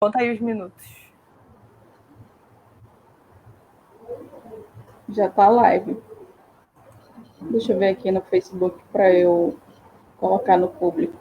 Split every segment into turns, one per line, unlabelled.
Conta aí os minutos.
Já tá live. Deixa eu ver aqui no Facebook para eu colocar no público.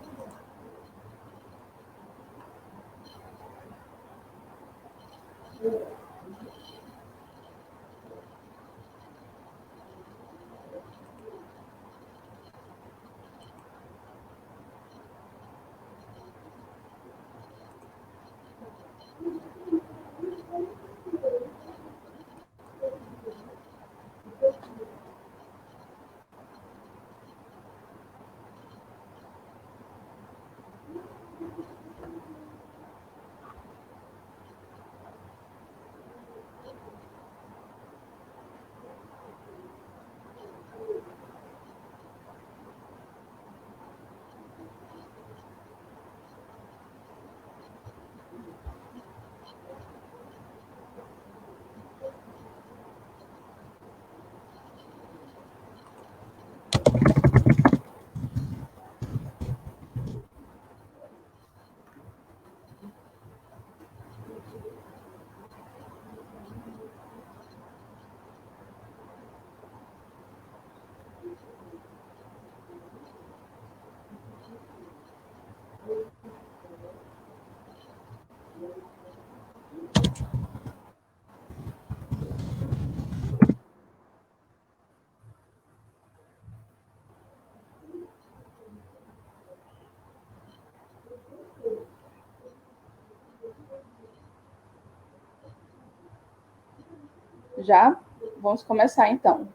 Já? Vamos começar então.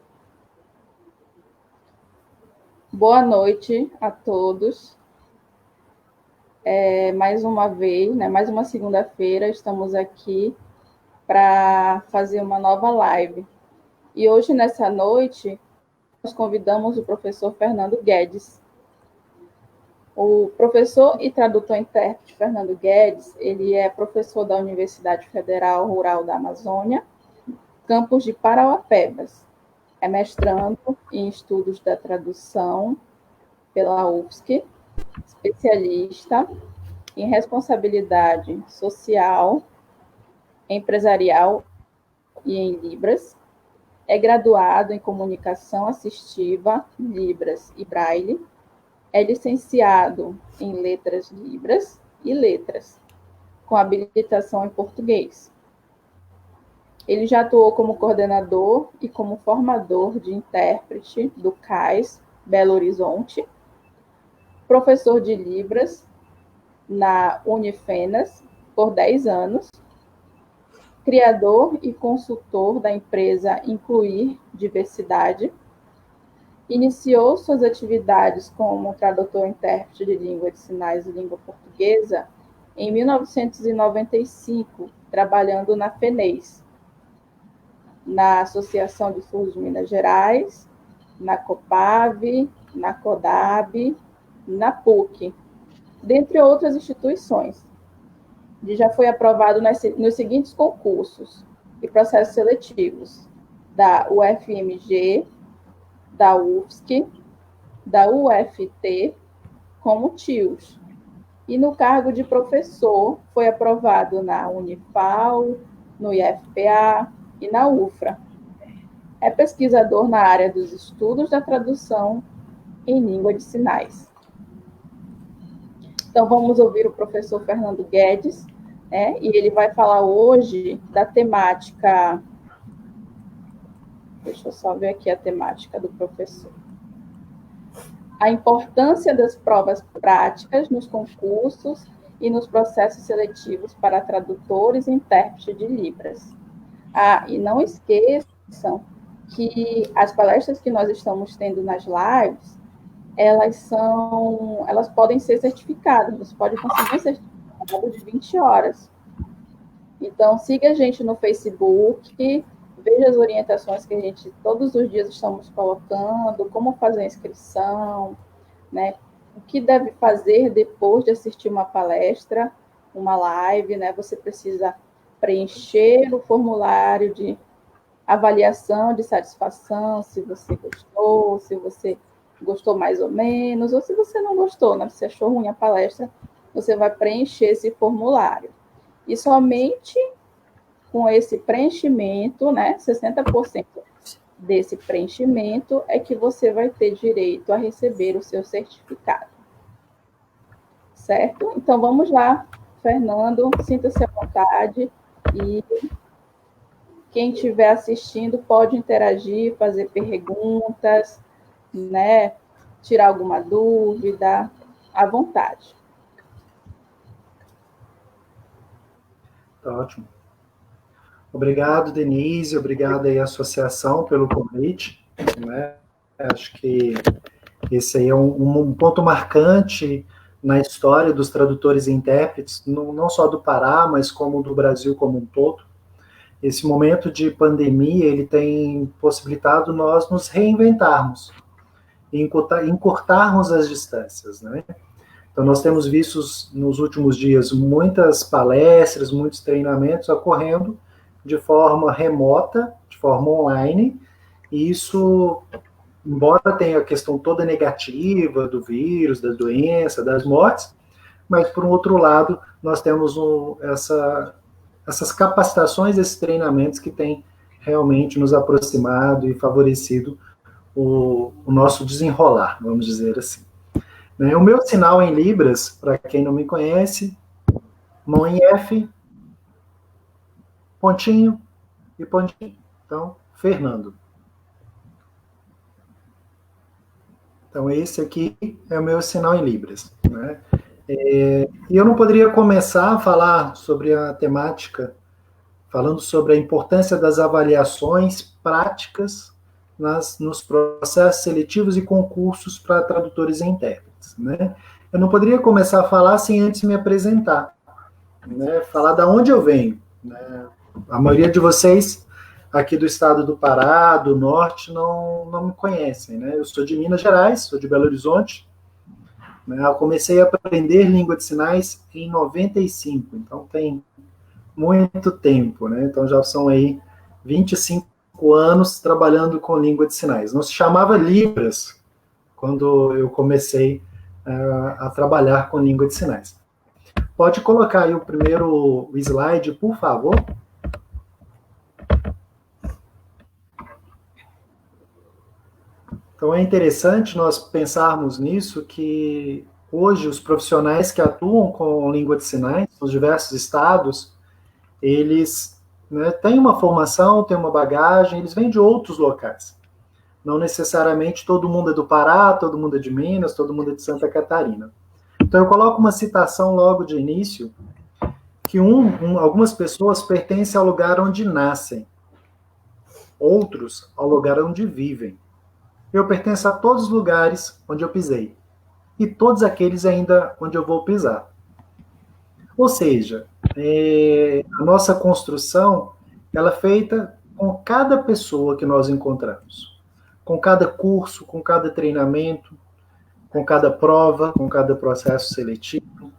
Boa noite a todos. Mais uma vez, mais uma segunda-feira, estamos aqui para fazer uma nova live. E hoje, nessa noite, nós convidamos o professor Fernando Guedes. O professor e tradutor-intérprete Fernando Guedes, ele é professor da Universidade Federal Rural da Amazônia, campus de Parauapebas. É mestrando em estudos da tradução pela UFSC, especialista em responsabilidade social, empresarial e em Libras. É graduado em comunicação assistiva, Libras e Braille. É licenciado em letras Libras e letras, com habilitação em português. Ele já atuou como coordenador e como formador de intérprete do CAIS Belo Horizonte, professor de Libras na Unifenas por 10 anos, criador e consultor da empresa Incluir Diversidade, iniciou suas atividades como tradutor-intérprete de língua de sinais e língua portuguesa em 1995, trabalhando na FENEIS, na Associação de Surdos de Minas Gerais, na COPAV, na CODAB, na PUC, dentre outras instituições. Ele já foi aprovado nos seguintes concursos e processos seletivos da UFMG, da UFSC, da UFT, como TIOS. E no cargo de professor foi aprovado na Unifal, no IFPA e na UFRA. É pesquisador na área dos estudos da tradução em língua de sinais. Então, vamos ouvir o professor Fernando Guedes, e ele vai falar hoje da temática. Deixa eu só ver aqui a temática do professor. A importância das provas práticas nos concursos e nos processos seletivos para tradutores e intérpretes de Libras. E não esqueçam que as palestras que nós estamos tendo nas lives, elas podem ser certificadas, você pode conseguir um certificado de 20 horas. Então, siga a gente no Facebook, veja as orientações que a gente todos os dias estamos colocando, como fazer a inscrição, o que deve fazer depois de assistir uma palestra, uma live, Você precisa preencher o formulário de avaliação de satisfação, se você gostou mais ou menos, ou se você não gostou, Se achou ruim a palestra, você vai preencher esse formulário. E somente com esse preenchimento, né, 60% desse preenchimento é que você vai ter direito a receber o seu certificado. Certo? Então vamos lá, Fernando, sinta-se à vontade e quem estiver assistindo pode interagir, fazer perguntas, né, tirar alguma dúvida, à vontade.
Tá ótimo. Obrigado, Denise, obrigado aí à associação pelo convite, né? Acho que esse aí é um ponto marcante na história dos tradutores e intérpretes, não só do Pará, mas como do Brasil como um todo. Esse momento de pandemia, ele tem possibilitado nós nos reinventarmos, encurtarmos as distâncias, né? Então, nós temos visto nos últimos dias muitas palestras, muitos treinamentos ocorrendo de forma remota, de forma online, e isso, embora tenha a questão toda negativa do vírus, da doença, das mortes, mas, por um outro lado, nós temos essas capacitações, esses treinamentos que têm realmente nos aproximado e favorecido o nosso desenrolar, vamos dizer assim. O meu sinal em Libras, para quem não me conhece, mão em F, pontinho e pontinho. Então, Fernando. Então, esse aqui é o meu sinal em Libras, né? E eu não poderia começar a falar sobre a temática, falando sobre a importância das avaliações práticas nos processos seletivos e concursos para tradutores e intérpretes, né? Eu não poderia começar a falar sem antes me apresentar, né? Falar de onde eu venho, né? A maioria de vocês aqui do estado do Pará, do norte, não me conhecem, né? Eu sou de Minas Gerais, sou de Belo Horizonte, né? Eu comecei a aprender língua de sinais em 95, então tem muito tempo, né? Então já são aí 25 anos trabalhando com língua de sinais. Não se chamava Libras quando eu comecei a trabalhar com língua de sinais. Pode colocar aí o primeiro slide, por favor. Então é interessante nós pensarmos nisso, que hoje os profissionais que atuam com língua de sinais, nos diversos estados, eles, né, têm uma formação, têm uma bagagem, eles vêm de outros locais. Não necessariamente todo mundo é do Pará, todo mundo é de Minas, todo mundo é de Santa Catarina. Então eu coloco uma citação logo de início, que algumas pessoas pertencem ao lugar onde nascem, outros ao lugar onde vivem. Eu pertenço a todos os lugares onde eu pisei, e todos aqueles ainda onde eu vou pisar. Ou seja, a nossa construção, ela é feita com cada pessoa que nós encontramos, com cada curso, com cada treinamento, com cada prova, com cada processo seletivo,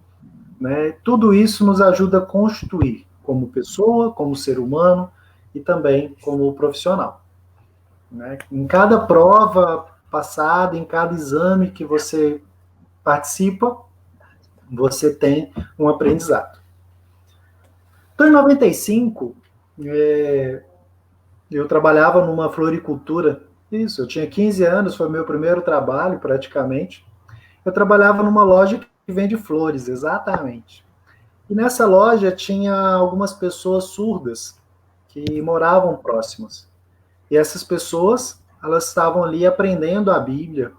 né? Tudo isso nos ajuda a constituir como pessoa, como ser humano e também como profissional, né? Em cada prova passada, em cada exame que você participa, você tem um aprendizado. Então, em 95, eu trabalhava numa floricultura. Isso, eu tinha 15 anos, foi meu primeiro trabalho, praticamente. Eu trabalhava numa loja que vende flores, exatamente. E nessa loja tinha algumas pessoas surdas que moravam próximas. E essas pessoas, elas estavam ali aprendendo a Bíblia.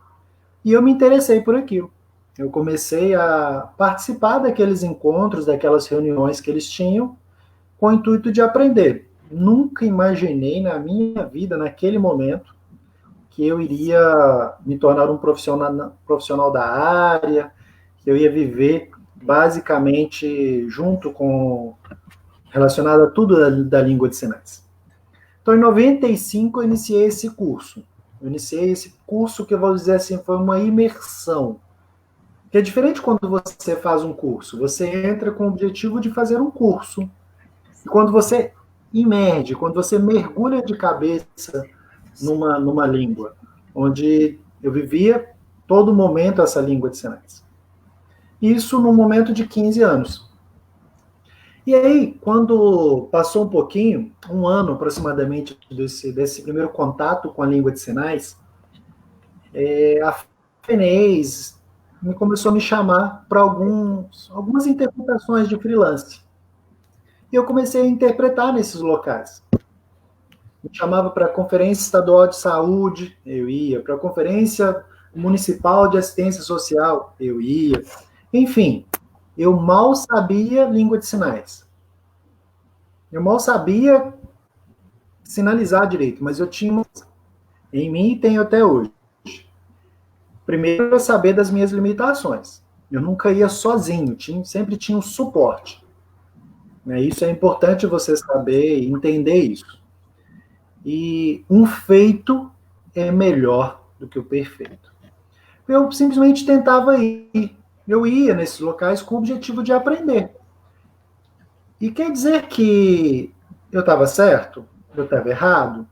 E eu me interessei por aquilo. Eu comecei a participar daqueles encontros, daquelas reuniões que eles tinham, com o intuito de aprender. Nunca imaginei na minha vida, naquele momento, que eu iria me tornar um profissional da área, que eu ia viver basicamente junto com, relacionado a tudo da língua de sinais. Então, em 95, eu iniciei esse curso. Eu iniciei esse curso que eu vou dizer assim, foi uma imersão. Que é diferente quando você faz um curso. Você entra com o objetivo de fazer um curso. E quando você imerge, quando você mergulha de cabeça numa língua, onde eu vivia todo momento essa língua de sinais. Isso no momento de 15 anos. E aí, quando passou um pouquinho, um ano aproximadamente desse primeiro contato com a língua de sinais, a FENES começou a me chamar para algumas interpretações de freelance. E eu comecei a interpretar nesses locais. Me chamava para a Conferência Estadual de Saúde, eu ia. Para a Conferência Municipal de Assistência Social, eu ia. Enfim, eu mal sabia língua de sinais. Eu mal sabia sinalizar direito, mas eu tinha em mim e tenho até hoje. Primeiro, eu saber das minhas limitações. Eu nunca ia sozinho, sempre tinha um suporte. Isso é importante você saber e entender isso. E um feito é melhor do que o perfeito. Eu simplesmente tentava ir. Eu ia nesses locais com o objetivo de aprender. E quer dizer que eu estava certo? Eu estava errado?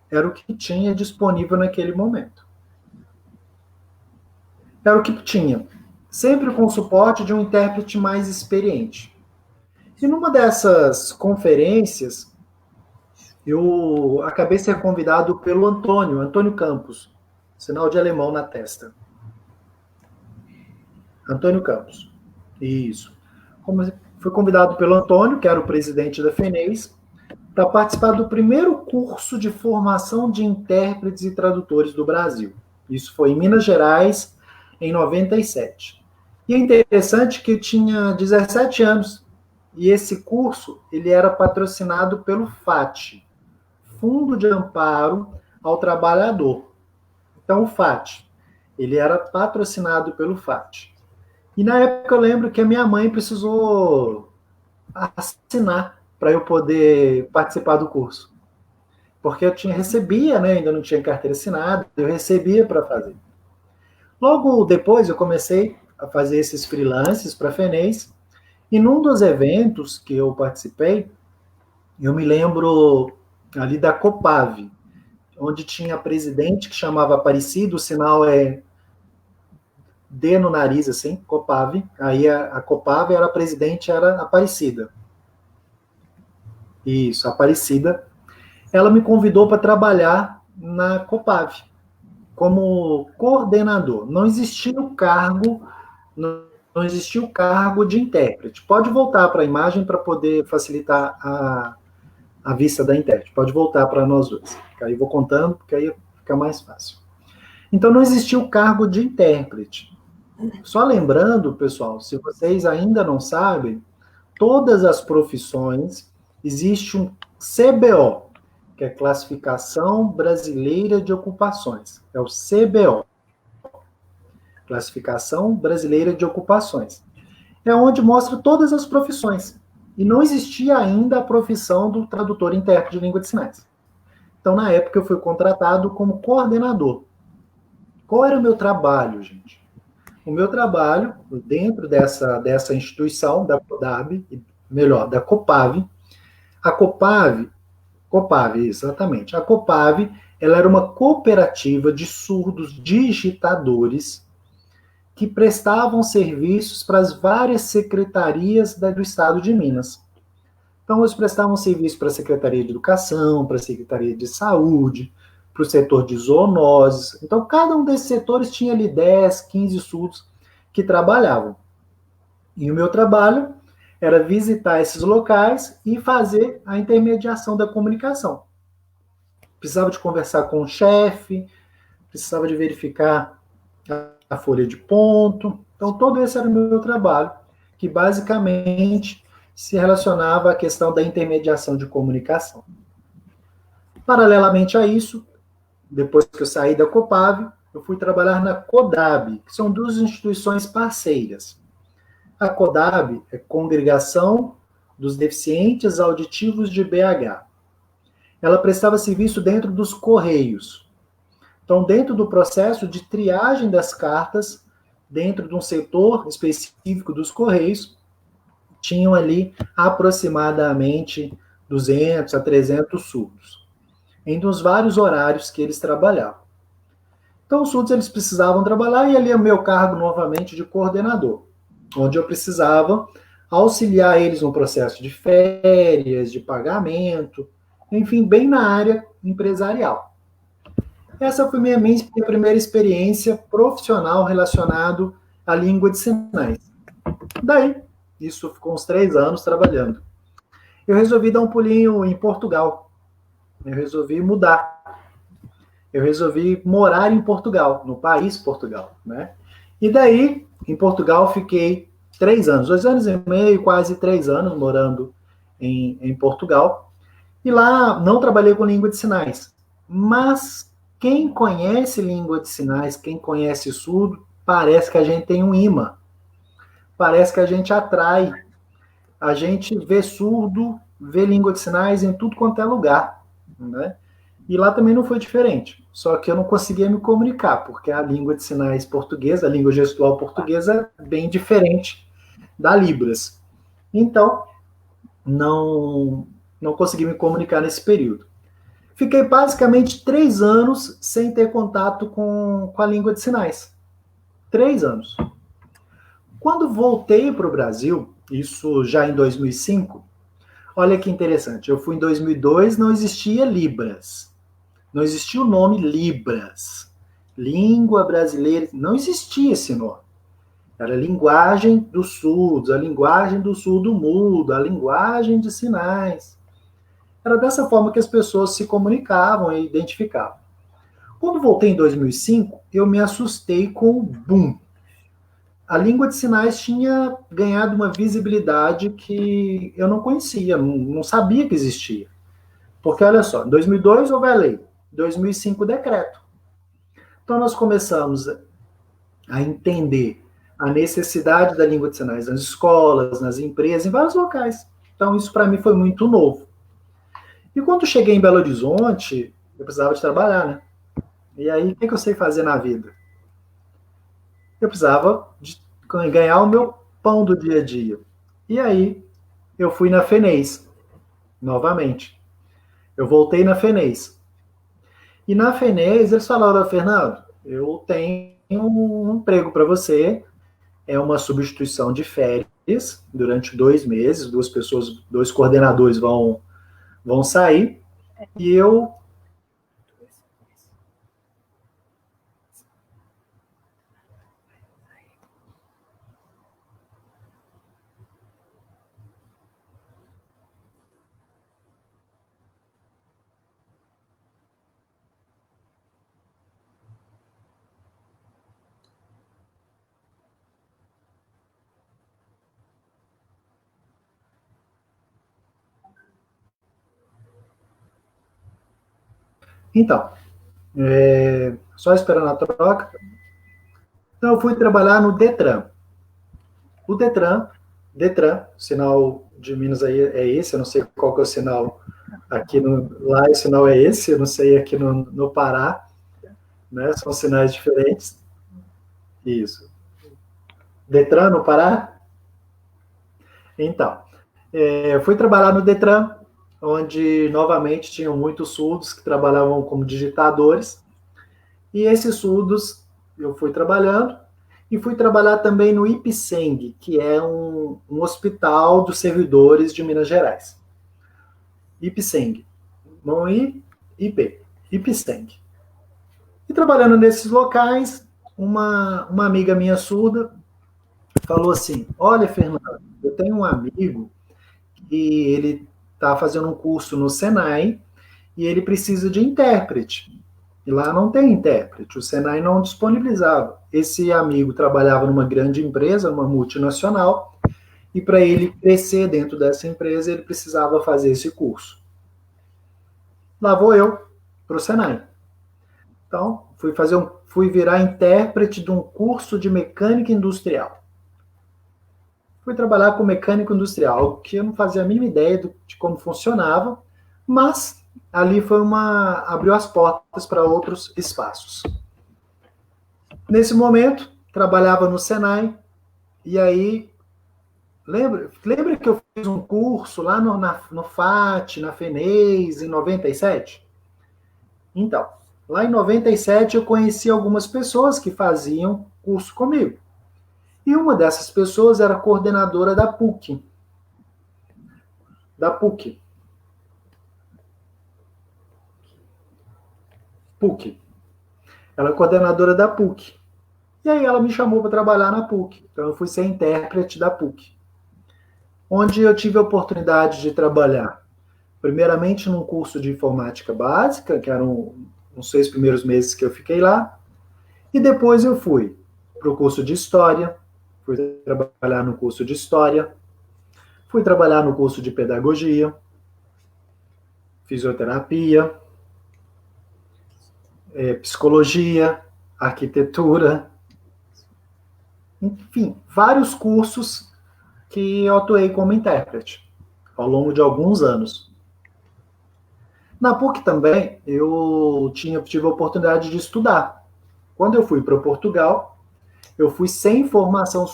Era o que tinha disponível naquele momento. Era o que tinha. Sempre com o suporte de um intérprete mais experiente. E numa dessas conferências, eu acabei ser convidado pelo Antônio Campos, sinal de alemão na testa. Antônio Campos. Isso. Fui convidado pelo Antônio, que era o presidente da FENES, para participar do primeiro curso de formação de intérpretes e tradutores do Brasil. Isso foi em Minas Gerais, em 97. E é interessante que eu tinha 17 anos, e esse curso ele era patrocinado pelo FAT, Fundo de Amparo ao Trabalhador. Então, o FAT, ele era patrocinado pelo FAT. E na época eu lembro que a minha mãe precisou assinar para eu poder participar do curso. Porque eu recebia, né, ainda não tinha carteira assinada, eu recebia para fazer. Logo depois eu comecei a fazer esses freelances para a FENES, e num dos eventos que eu participei, eu me lembro ali da Copave, onde tinha a presidente que chamava Aparecida, o sinal é D no nariz, assim, Copave. Aí a Copave era a presidente, era Aparecida. Isso, Aparecida. Ela me convidou para trabalhar na Copave como coordenador. Não existia o cargo, não existia o cargo de intérprete. Pode voltar para a imagem para poder facilitar a vista da intérprete. Pode voltar para nós dois. Aí eu vou contando, porque aí fica mais fácil. Então, não existia o cargo de intérprete. Só lembrando, pessoal, se vocês ainda não sabem, todas as profissões, existe um CBO, que é Classificação Brasileira de Ocupações. É o CBO. Classificação Brasileira de Ocupações. É onde mostra todas as profissões. E não existia ainda a profissão do tradutor e intérprete de língua de sinais. Então, na época, eu fui contratado como coordenador. Qual era o meu trabalho, gente? O meu trabalho, dentro dessa instituição, da CODAB, melhor, da Copave, a Copave, exatamente, a Copave, ela era uma cooperativa de surdos digitadores que prestavam serviços para as várias secretarias do Estado de Minas. Então, eles prestavam serviço para a Secretaria de Educação, para a Secretaria de Saúde, para o setor de zoonoses. Então, cada um desses setores tinha ali 10, 15 surdos que trabalhavam. E o meu trabalho era visitar esses locais e fazer a intermediação da comunicação. Precisava de conversar com o chefe, precisava de verificar a folha de ponto. Então, todo esse era o meu trabalho, que basicamente se relacionava à questão da intermediação de comunicação. Paralelamente a isso, depois que eu saí da Copave, eu fui trabalhar na CODAB, que são duas instituições parceiras. A CODAB é Congregação dos Deficientes Auditivos de BH. Ela prestava serviço dentro dos Correios. Então, dentro do processo de triagem das cartas, dentro de um setor específico dos Correios, tinham ali aproximadamente 200 a 300 surdos, entre os vários horários que eles trabalhavam. Então, os surdos eles precisavam trabalhar, e ali é o meu cargo novamente de coordenador, onde eu precisava auxiliar eles no processo de férias, de pagamento, enfim, bem na área empresarial. Essa foi minha primeira experiência profissional relacionado à língua de sinais. Daí, isso ficou uns 3 anos trabalhando. Eu resolvi dar um pulinho em Portugal. Eu resolvi mudar. Eu resolvi morar em Portugal, no país Portugal, né? E daí, em Portugal, fiquei 3 anos, 2 anos e meio, quase 3 anos morando em Portugal. E lá não trabalhei com língua de sinais. Mas quem conhece língua de sinais, quem conhece surdo, parece que a gente tem um imã. Parece que a gente atrai. A gente vê surdo, vê língua de sinais em tudo quanto é lugar, né? E lá também não foi diferente. Só que eu não conseguia me comunicar, porque a língua de sinais portuguesa, a língua gestual portuguesa é bem diferente da Libras. Então, não consegui me comunicar nesse período. Fiquei basicamente 3 anos sem ter contato com a língua de sinais. 3 anos. Quando voltei para o Brasil, isso já em 2005, olha que interessante, eu fui em 2002, não existia Libras. Não existia o nome Libras. Língua brasileira, não existia esse nome. Era a linguagem dos surdos, a linguagem do surdo mudo, a linguagem de sinais. Era dessa forma que as pessoas se comunicavam e identificavam. Quando voltei em 2005, eu me assustei com o boom. A língua de sinais tinha ganhado uma visibilidade que eu não conhecia, não sabia que existia. Porque, olha só, em 2002 houve a lei, em 2005 o decreto. Então, nós começamos a entender a necessidade da língua de sinais nas escolas, nas empresas, em vários locais. Então, isso para mim foi muito novo. E quando cheguei em Belo Horizonte, eu precisava de trabalhar, né? E aí, o que eu sei fazer na vida? Eu precisava de ganhar o meu pão do dia a dia. E aí, eu fui na FENEIS, novamente. Eu voltei na FENEIS. E na FENEIS, eles falaram, Fernando, eu tenho um emprego para você, é uma substituição de férias durante 2 meses, 2 pessoas, 2 coordenadores vão sair, e eu... Então, só esperando a troca. Então, eu fui trabalhar no Detran. O Detran, o sinal de Minas aí é esse, eu não sei qual que é o sinal aqui lá, o sinal é esse, eu não sei aqui no Pará, né? São sinais diferentes. Isso. Detran no Pará? Então, fui trabalhar no Detran, onde novamente tinham muitos surdos que trabalhavam como digitadores, e esses surdos eu fui trabalhando, e fui trabalhar também no IPSENG, que é um hospital dos servidores de Minas Gerais. IPSENG, não IP, IPSENG. E trabalhando nesses locais, uma amiga minha surda falou assim, olha, Fernando, eu tenho um amigo e ele está fazendo um curso no Senai e ele precisa de intérprete. E lá não tem intérprete, o Senai não disponibilizava. Esse amigo trabalhava numa grande empresa, numa multinacional, e para ele crescer dentro dessa empresa, ele precisava fazer esse curso. Lá vou eu para o Senai. Então, fui virar intérprete de um curso de mecânica industrial. Fui trabalhar com mecânico industrial, algo que eu não fazia a mínima ideia de como funcionava, mas ali abriu as portas para outros espaços. Nesse momento, trabalhava no Senai, e aí, lembra que eu fiz um curso lá no FAT, na FENEIS, em 97? Então, lá em 97 eu conheci algumas pessoas que faziam curso comigo. E uma dessas pessoas era coordenadora da PUC. Da PUC. PUC. Ela é coordenadora da PUC. E aí ela me chamou para trabalhar na PUC. Então eu fui ser intérprete da PUC. Onde eu tive a oportunidade de trabalhar, primeiramente num curso de informática básica, que eram os 6 primeiros meses que eu fiquei lá, e depois eu fui para o curso de História, fui trabalhar no curso de História, fui trabalhar no curso de Pedagogia, Fisioterapia, Psicologia, Arquitetura, enfim, vários cursos que eu atuei como intérprete ao longo de alguns anos. Na PUC também, eu tive a oportunidade de estudar. Quando eu fui para Portugal, eu fui sem formação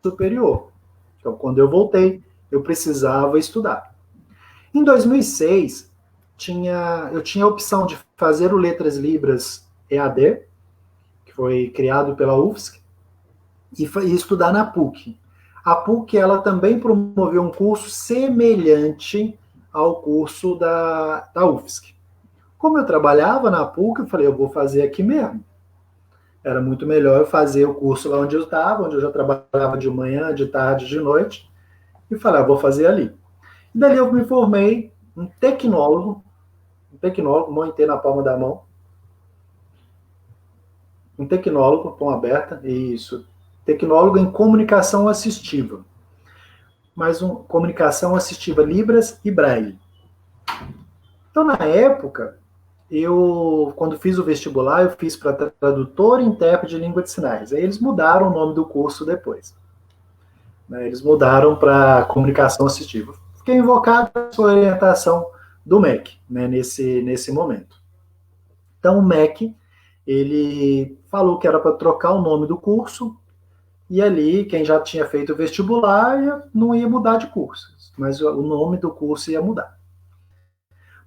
superior. Então, quando eu voltei, eu precisava estudar. Em 2006, eu tinha a opção de fazer o Letras Libras EAD, que foi criado pela UFSC, e estudar na PUC. A PUC, ela também promoveu um curso semelhante ao curso da UFSC. Como eu trabalhava na PUC, eu falei, eu vou fazer aqui mesmo. Era muito melhor eu fazer o curso lá onde eu estava, onde eu já trabalhava de manhã, de tarde, de noite, e falei, vou fazer ali. E dali eu me formei um tecnólogo, mão inteira na palma da mão, um tecnólogo, com aberta, isso, tecnólogo em comunicação assistiva, comunicação assistiva Libras e Braille. Então, na época, quando fiz o vestibular, eu fiz para tradutor e intérprete de língua de sinais. Aí eles mudaram o nome do curso depois. Eles mudaram para comunicação assistiva. Fiquei invocado a sua orientação do MEC, nesse momento. Então, o MEC, ele falou que era para trocar o nome do curso, e ali, quem já tinha feito o vestibular não ia mudar de curso, mas o nome do curso ia mudar.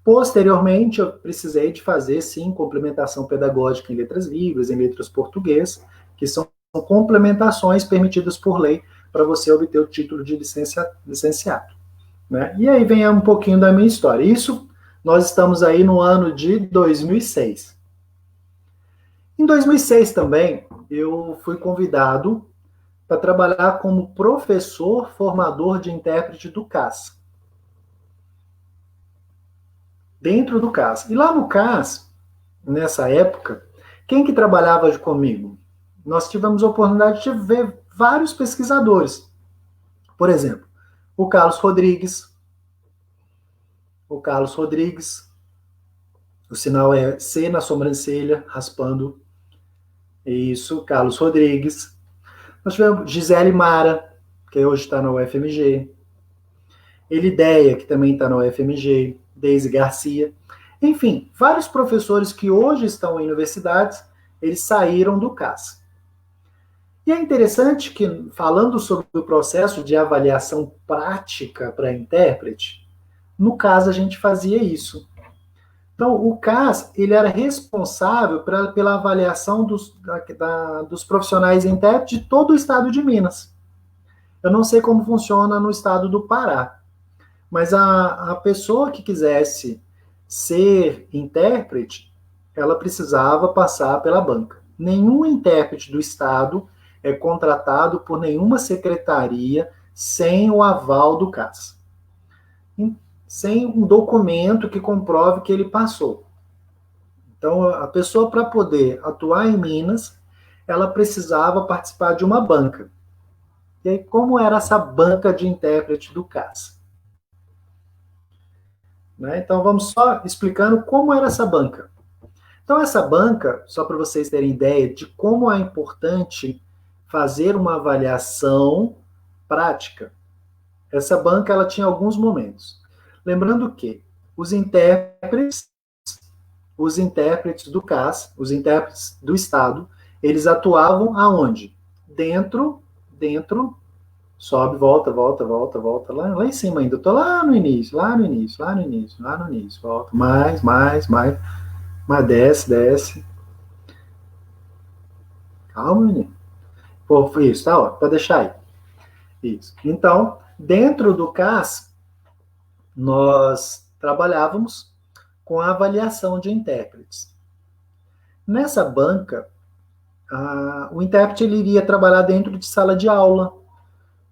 Posteriormente, eu precisei de fazer, sim, complementação pedagógica em letras livres, em letras português, que são complementações permitidas por lei para você obter o título de licenciado. E aí vem um pouquinho da minha história. Isso, nós estamos aí no ano de 2006. Em 2006 também, eu fui convidado para trabalhar como professor formador de intérprete do CAS. Dentro do CAS. E lá no CAS, nessa época, quem que trabalhava comigo? Nós tivemos a oportunidade de ver vários pesquisadores. Por exemplo, o Carlos Rodrigues. O sinal é C na sobrancelha, raspando. Isso, Carlos Rodrigues. Nós tivemos Gisele Mara, que hoje está na UFMG. Elideia, que também está na UFMG. Deise Garcia. Enfim, vários professores que hoje estão em universidades, eles saíram do CAS. E é interessante que, falando sobre o processo de avaliação prática para intérprete, no CAS a gente fazia isso. Então, o CAS, ele era responsável pela avaliação dos profissionais intérpretes de todo o estado de Minas. Eu não sei como funciona no estado do Pará, mas a pessoa que quisesse ser intérprete, ela precisava passar pela banca. Nenhum intérprete do estado é contratado por nenhuma secretaria sem o aval do CAS. Sem um documento que comprove que ele passou. Então, a pessoa, para poder atuar em Minas, ela precisava participar de uma banca. E aí, como era essa banca de intérprete do CAS? Então, vamos só explicando como era essa banca. Então, essa banca, só para vocês terem ideia de como é importante fazer uma avaliação prática, essa banca ela tinha alguns momentos. Lembrando que os intérpretes do CAS, os intérpretes do Estado, eles atuavam aonde? Dentro, sobe, volta, lá em cima ainda. Eu tô lá no início, volta, mais, desce. Calma, menino. Isso, tá ótimo, pode deixar aí. Isso. Então, dentro do CAS, nós trabalhávamos com a avaliação de intérpretes. Nessa banca, o intérprete ele iria trabalhar dentro de sala de aula,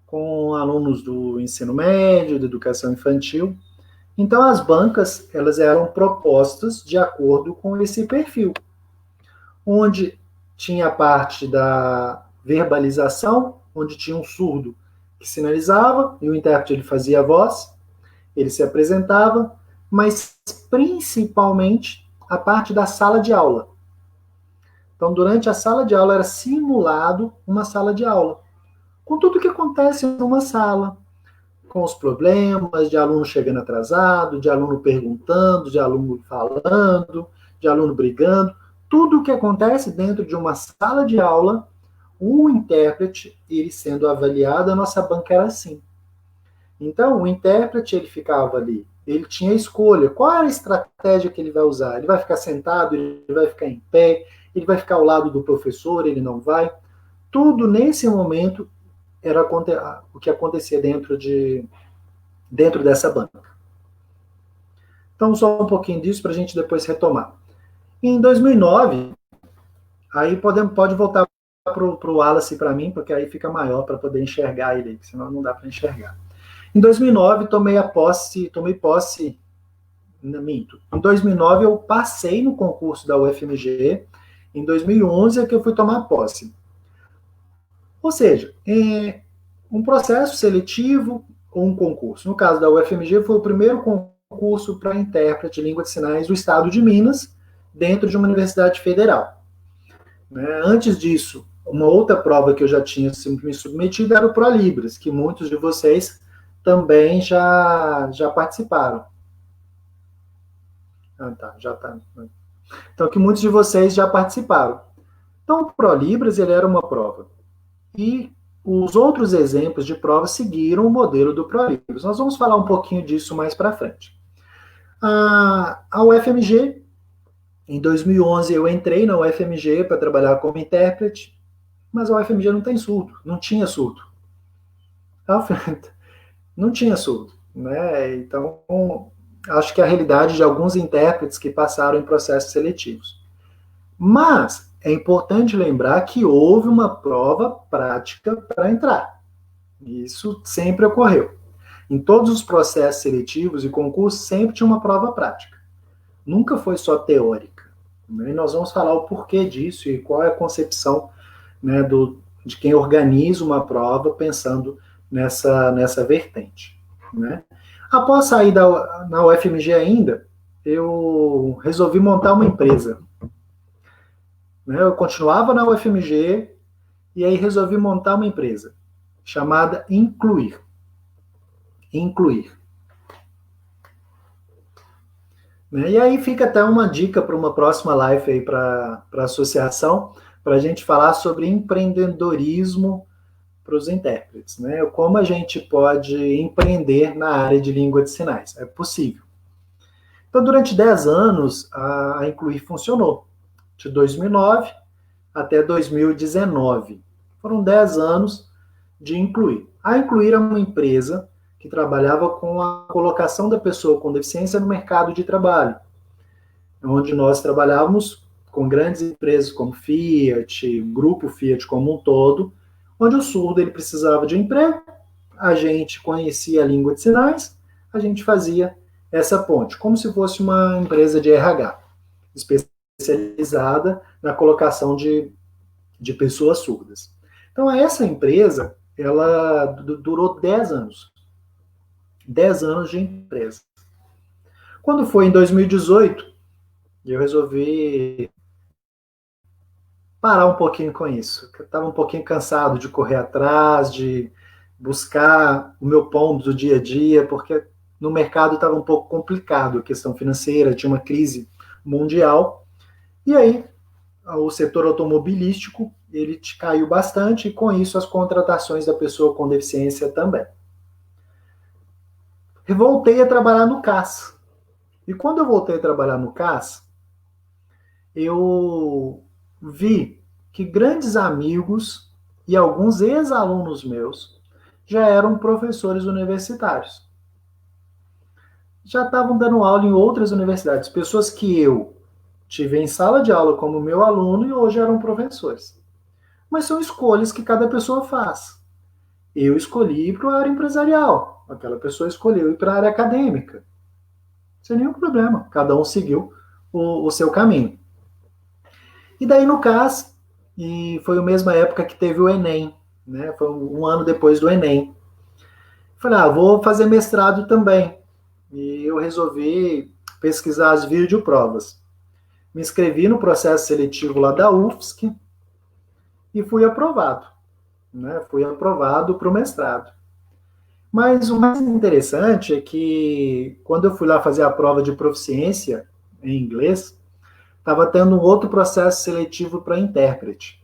com alunos do ensino médio, da educação infantil. Então, as bancas elas eram propostas de acordo com esse perfil, onde tinha a parte da verbalização, onde tinha um surdo que sinalizava, e o intérprete ele fazia a voz, ele se apresentava, mas principalmente a parte da sala de aula. Então, durante a sala de aula, era simulado uma sala de aula, com tudo que acontece numa sala, com os problemas de aluno chegando atrasado, de aluno perguntando, de aluno falando, de aluno brigando, tudo o que acontece dentro de uma sala de aula, o intérprete, ele sendo avaliado, a nossa banca era assim. Então, o intérprete, ele ficava ali, ele tinha escolha, qual era a estratégia que ele vai usar? Ele vai ficar sentado, ele vai ficar em pé, ele vai ficar ao lado do professor, ele não vai. Tudo nesse momento era o que acontecia dentro dessa banca. Então, só um pouquinho disso para a gente depois retomar. Em 2009, aí pode voltar para o Wallace para mim, porque aí fica maior para poder enxergar ele, senão não dá para enxergar. Em 2009, tomei posse, minto. Em 2009, eu passei no concurso da UFMG. Em 2011 é que eu fui tomar posse. Ou seja, um processo seletivo ou um concurso. No caso da UFMG, foi o primeiro concurso para intérprete de língua de sinais do estado de Minas, dentro de uma universidade federal. Antes disso, uma outra prova que eu já tinha me submetido era o ProLibras, que muitos de vocês também já participaram. Já tá. Então, que muitos de vocês já participaram. Então, o ProLibras, ele era uma prova. E os outros exemplos de prova seguiram o modelo do ProLibras. Nós vamos falar um pouquinho disso mais para frente. A UFMG, em 2011, eu entrei na UFMG para trabalhar como intérprete, mas a UFMG não tem surdo, não tinha surdo. Não tinha surdo, né? Então, acho que é a realidade de alguns intérpretes que passaram em processos seletivos. Mas é importante lembrar que houve uma prova prática para entrar. Isso sempre ocorreu. Em todos os processos seletivos e concursos, sempre tinha uma prova prática. Nunca foi só teórica. Né? E nós vamos falar o porquê disso e qual é a concepção, né, de quem organiza uma prova pensando nessa vertente. Né? Após sair na UFMG ainda, eu resolvi montar uma empresa. Eu continuava na UFMG e aí resolvi montar uma empresa chamada Incluir. E aí fica até uma dica para uma próxima live aí para a associação, para a gente falar sobre empreendedorismo para os intérpretes. Como a gente pode empreender na área de língua de sinais. É possível. Então, durante 10 anos, a Incluir funcionou. De 2009 até 2019. Foram 10 anos de Incluir. A Incluir é uma empresa que trabalhava com a colocação da pessoa com deficiência no mercado de trabalho, onde nós trabalhávamos com grandes empresas como Fiat, Grupo Fiat como um todo, onde o surdo ele precisava de emprego, a gente conhecia a língua de sinais, a gente fazia essa ponte, como se fosse uma empresa de RH, especializada na colocação de pessoas surdas. Então, essa empresa, ela durou 10 anos. 10 anos de empresa. Quando foi em 2018, eu resolvi parar um pouquinho com isso. Eu estava um pouquinho cansado de correr atrás, de buscar o meu pão do dia a dia, porque no mercado estava um pouco complicado a questão financeira, tinha uma crise mundial. E aí, o setor automobilístico, ele caiu bastante, e com isso as contratações da pessoa com deficiência também. Eu voltei a trabalhar no CAS. E quando eu voltei a trabalhar no CAS, eu vi que grandes amigos e alguns ex-alunos meus já eram professores universitários. Já estavam dando aula em outras universidades, pessoas que eu tive em sala de aula como meu aluno e hoje eram professores. Mas são escolhas que cada pessoa faz. Eu escolhi ir para a área empresarial, aquela pessoa escolheu ir para a área acadêmica. Sem nenhum problema, cada um seguiu o seu caminho. E daí no CAS, e foi a mesma época que teve o Enem, né? Foi um ano depois do Enem. Falei, vou fazer mestrado também. E eu resolvi pesquisar as videoprovas. Me inscrevi no processo seletivo lá da UFSC e fui aprovado. Né? Fui aprovado para o mestrado. Mas o mais interessante é que quando eu fui lá fazer a prova de proficiência em inglês, estava tendo um outro processo seletivo para intérprete.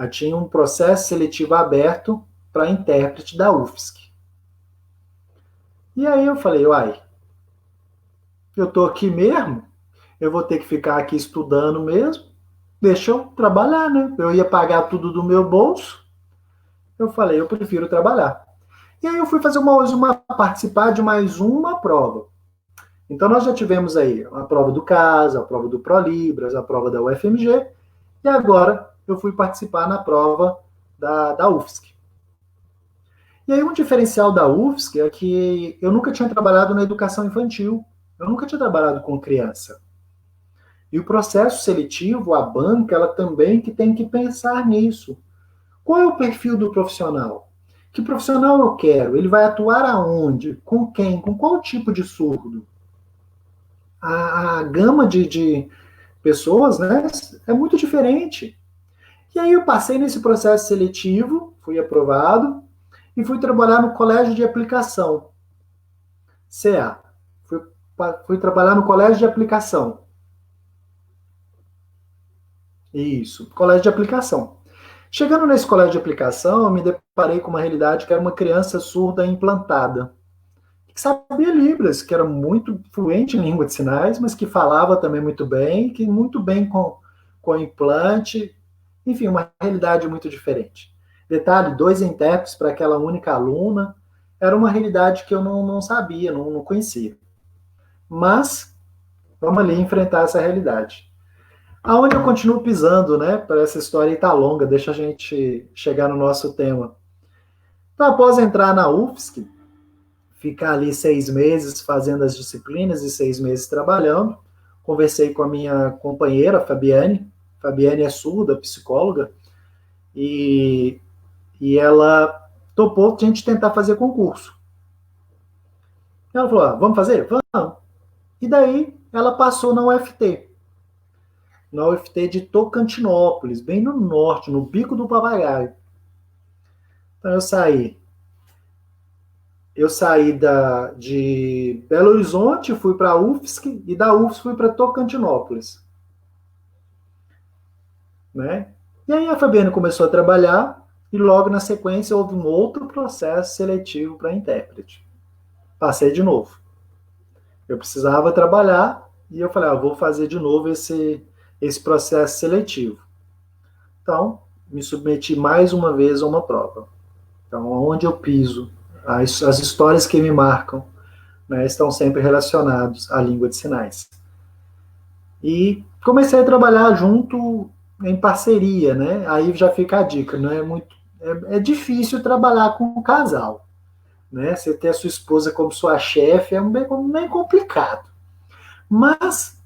Tinha um processo seletivo aberto para intérprete da UFSC. E aí eu falei, eu estou aqui mesmo, eu vou ter que ficar aqui estudando mesmo, deixa eu trabalhar, né? Eu ia pagar tudo do meu bolso, eu falei, eu prefiro trabalhar. E aí eu fui fazer participar de mais uma prova. Então nós já tivemos aí a prova do CAS, a prova do ProLibras, a prova da UFMG, e agora eu fui participar na prova da UFSC. E aí um diferencial da UFSC é que eu nunca tinha trabalhado na educação infantil, eu nunca tinha trabalhado com criança. E o processo seletivo, a banca, ela também que tem que pensar nisso. Qual é o perfil do profissional? Que profissional eu quero? Ele vai atuar aonde? Com quem? Com qual tipo de surdo? A gama de pessoas, né, é muito diferente. E aí eu passei nesse processo seletivo, fui aprovado, e fui trabalhar no colégio de aplicação, CA. Fui trabalhar no colégio de aplicação. Isso, colégio de aplicação. Chegando nesse colégio de aplicação, eu me deparei com uma realidade que era uma criança surda implantada, que sabia Libras, que era muito fluente em língua de sinais, mas que falava também muito bem, que muito bem com implante, enfim, uma realidade muito diferente. Detalhe, 2 intérpretes para aquela única aluna, era uma realidade que eu não sabia, não conhecia. Mas, vamos ali enfrentar essa realidade. Aonde eu continuo pisando, né? Para essa história tá longa, deixa a gente chegar no nosso tema. Então, após entrar na UFSC, ficar ali 6 meses fazendo as disciplinas e 6 meses trabalhando, conversei com a minha companheira, Fabiane. Fabiane é surda, psicóloga, e ela topou a gente tentar fazer concurso. Ela falou, vamos fazer? Vamos. E daí, ela passou na UFT de Tocantinópolis, bem no norte, no Bico do Papagaio. Então eu saí de Belo Horizonte, fui para a UFSC, e da UFSC fui para Tocantinópolis. Né? E aí a Fabiana começou a trabalhar, e logo na sequência houve um outro processo seletivo para intérprete. Passei de novo. Eu precisava trabalhar, e eu falei, vou fazer de novo esse processo seletivo. Então, me submeti mais uma vez a uma prova. Então, onde eu piso, as histórias que me marcam, né, estão sempre relacionados à língua de sinais. E comecei a trabalhar junto em parceria, né? Aí já fica a dica, não é muito, é difícil trabalhar com um casal, né? Você ter a sua esposa como sua chefe é bem complicado. Mas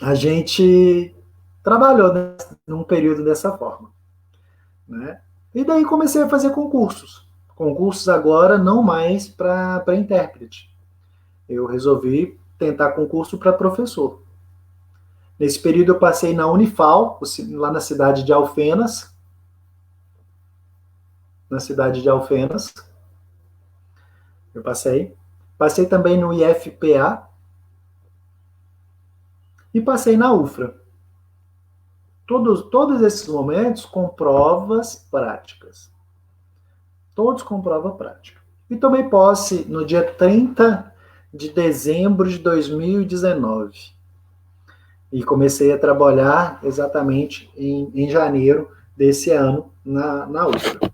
a gente trabalhou, né, num período dessa forma, né? E daí comecei a fazer concursos. Concursos agora não mais para intérprete. Eu resolvi tentar concurso para professor. Nesse período eu passei na Unifal, lá na cidade de Alfenas. Na cidade de Alfenas. Eu passei. Passei também no IFPA. E passei na UFRA. Todos esses momentos com provas práticas. Todos com prova prática. E tomei posse no dia 30 de dezembro de 2019. E comecei a trabalhar exatamente em janeiro desse ano na UFRA.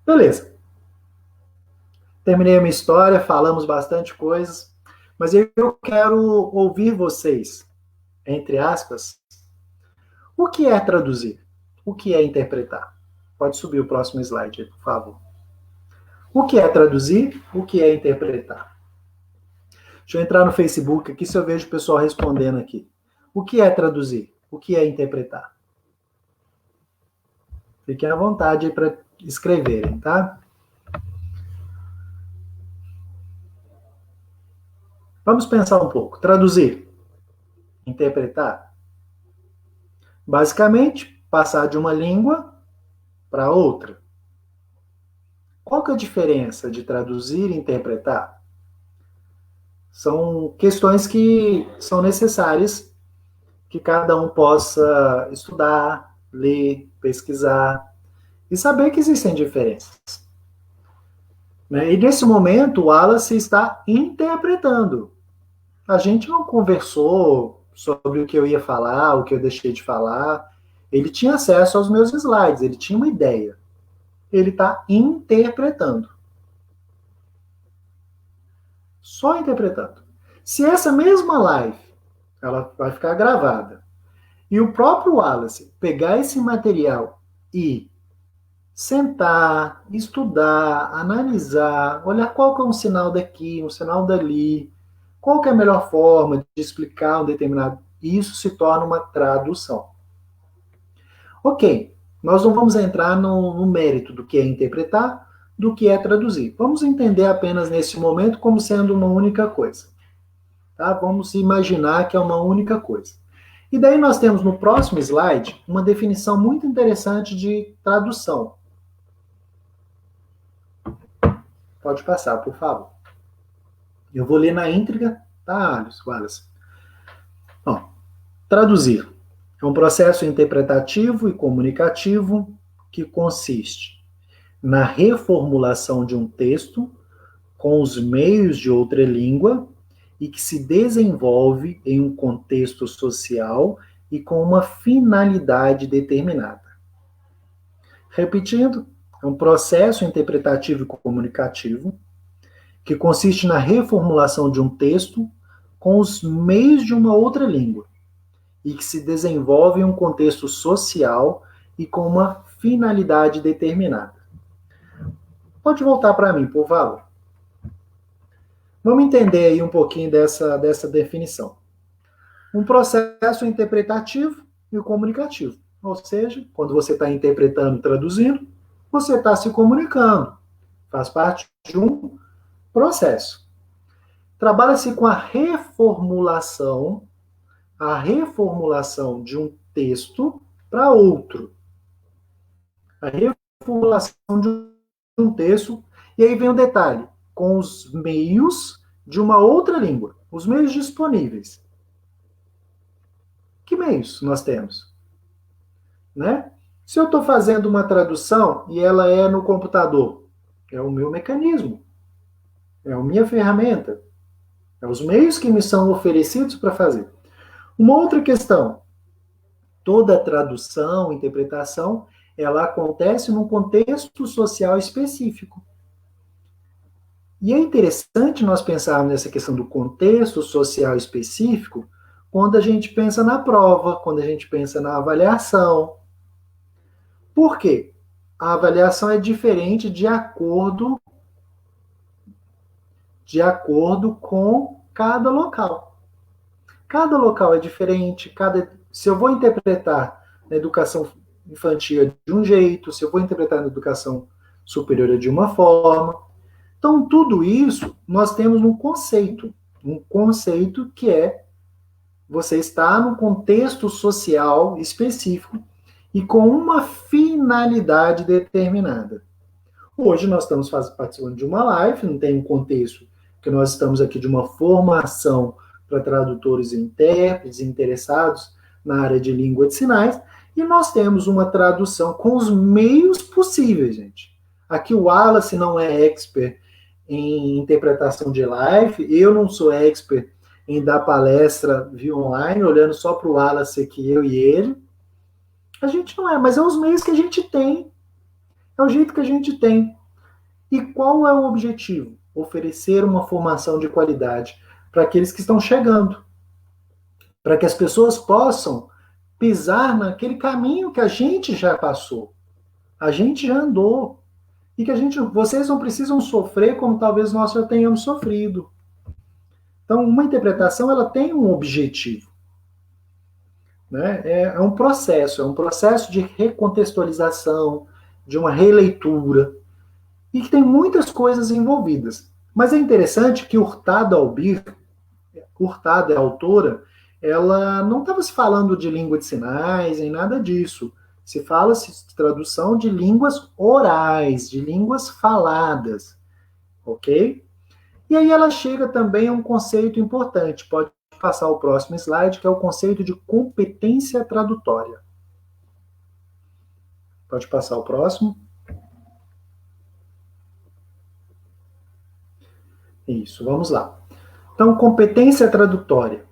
Beleza. Terminei a minha história, falamos bastante coisas, mas eu quero ouvir vocês, entre aspas, o que é traduzir? O que é interpretar? Pode subir o próximo slide, por favor. O que é traduzir? O que é interpretar? Deixa eu entrar no Facebook aqui se eu vejo o pessoal respondendo aqui. O que é traduzir? O que é interpretar? Fiquem à vontade aí para escreverem, tá? Vamos pensar um pouco. Traduzir, interpretar. Basicamente, passar de uma língua para outra. Qual que é a diferença de traduzir e interpretar? São questões que são necessárias que cada um possa estudar, ler, pesquisar e saber que existem diferenças. E nesse momento, o Wallace está interpretando. A gente não conversou sobre o que eu ia falar, o que eu deixei de falar. Ele tinha acesso aos meus slides, ele tinha uma ideia. Ele está interpretando. Só interpretando. Se essa mesma live, ela vai ficar gravada, e o próprio Wallace pegar esse material e sentar, estudar, analisar, olhar qual que é um sinal daqui, um sinal dali, qual que é a melhor forma de explicar um determinado... Isso se torna uma tradução. Ok, nós não vamos entrar no mérito do que é interpretar, do que é traduzir. Vamos entender apenas nesse momento como sendo uma única coisa. Tá? Vamos imaginar que é uma única coisa. E daí nós temos no próximo slide uma definição muito interessante de tradução. Pode passar, por favor. Eu vou ler na íntegra, tá, Wallace? Bom, traduzir é um processo interpretativo e comunicativo que consiste na reformulação de um texto com os meios de outra língua e que se desenvolve em um contexto social e com uma finalidade determinada. Repetindo, é um processo interpretativo e comunicativo que consiste na reformulação de um texto com os meios de uma outra língua e que se desenvolve em um contexto social e com uma finalidade determinada. Pode voltar para mim, por favor. Vamos entender aí um pouquinho dessa definição. Um processo interpretativo e comunicativo. Ou seja, quando você está interpretando e traduzindo, você está se comunicando. Faz parte de um processo. Trabalha-se com a reformulação de um texto para outro. A reformulação de um texto, e aí vem o detalhe, com os meios de uma outra língua, os meios disponíveis. Que meios nós temos? Né? Se eu estou fazendo uma tradução e ela é no computador, é o meu mecanismo, é a minha ferramenta, é os meios que me são oferecidos para fazer. Uma outra questão, toda tradução, interpretação, ela acontece num contexto social específico. E é interessante nós pensarmos nessa questão do contexto social específico quando a gente pensa na prova, quando a gente pensa na avaliação. Por quê? A avaliação é diferente de acordo com cada local. Cada local é diferente, se eu vou interpretar na educação infantil é de um jeito, se eu vou interpretar na educação superior é de uma forma. Então, tudo isso nós temos um conceito que é você está num contexto social específico e com uma finalidade determinada. Hoje nós estamos participando de uma live, não tem um contexto que nós estamos aqui de uma formação para tradutores e intérpretes interessados na área de língua de sinais, e nós temos uma tradução com os meios possíveis, gente. Aqui o Wallace não é expert em interpretação de live, eu não sou expert em dar palestra via online, olhando só para o Wallace aqui, eu e ele. A gente não é, mas é os meios que a gente tem, é o jeito que a gente tem. E qual é o objetivo? Oferecer uma formação de qualidade para aqueles que estão chegando, para que as pessoas possam pisar naquele caminho que a gente já passou, a gente já andou, e que vocês não precisam sofrer como talvez nós já tenhamos sofrido. Então, uma interpretação ela tem um objetivo, né? É um processo de recontextualização, de uma releitura, e que tem muitas coisas envolvidas. Mas é interessante que Hurtado Albir, Hurtado é a autora, ela não estava se falando de língua de sinais, nem nada disso. Se fala-se de tradução de línguas orais, de línguas faladas, ok? E aí ela chega também a um conceito importante, pode passar o próximo slide, que é o conceito de competência tradutória. Pode passar o próximo. Isso, vamos lá. Então, competência tradutória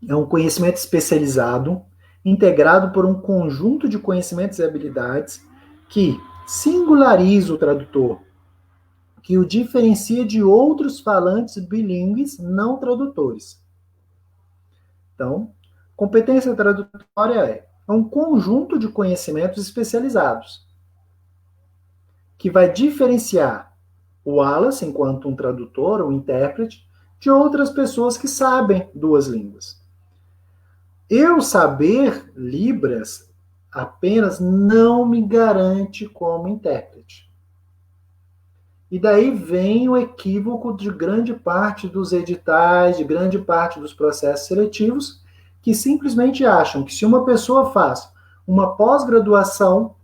é um conhecimento especializado, integrado por um conjunto de conhecimentos e habilidades que singulariza o tradutor, que o diferencia de outros falantes bilíngues não tradutores. Então, competência tradutória é um conjunto de conhecimentos especializados que vai diferenciar o Wallace, enquanto um tradutor ou intérprete, de outras pessoas que sabem duas línguas. Eu saber Libras apenas não me garante como intérprete. E daí vem o equívoco de grande parte dos editais, de grande parte dos processos seletivos, que simplesmente acham que se uma pessoa faz uma pós-graduação,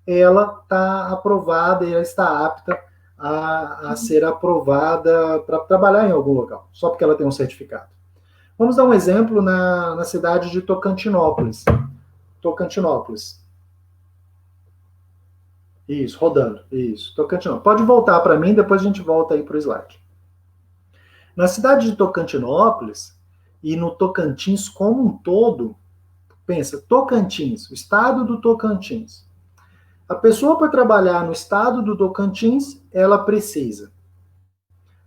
ela está aprovada, ela está apta a ser aprovada para trabalhar em algum local, só porque ela tem um certificado. Vamos dar um exemplo na cidade de Tocantinópolis. Tocantinópolis. Isso, rodando. Isso, Tocantinópolis. Pode voltar para mim, depois a gente volta aí para o slide. Na cidade de Tocantinópolis, e no Tocantins como um todo, pensa, Tocantins, o estado do Tocantins. A pessoa para trabalhar no estado do Tocantins, ela precisa,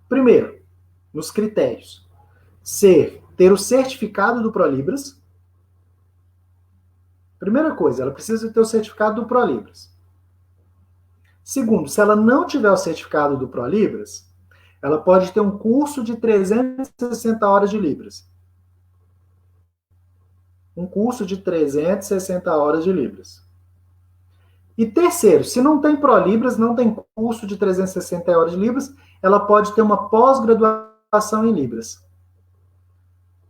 primeiro, nos critérios, ter o certificado do ProLibras. Primeira coisa, ela precisa ter o certificado do ProLibras. Segundo, se ela não tiver o certificado do ProLibras, ela pode ter um curso de 360 horas de Libras. Um curso de 360 horas de Libras. E terceiro, se não tem ProLibras, não tem curso de 360 horas de Libras, ela pode ter uma pós-graduação em Libras.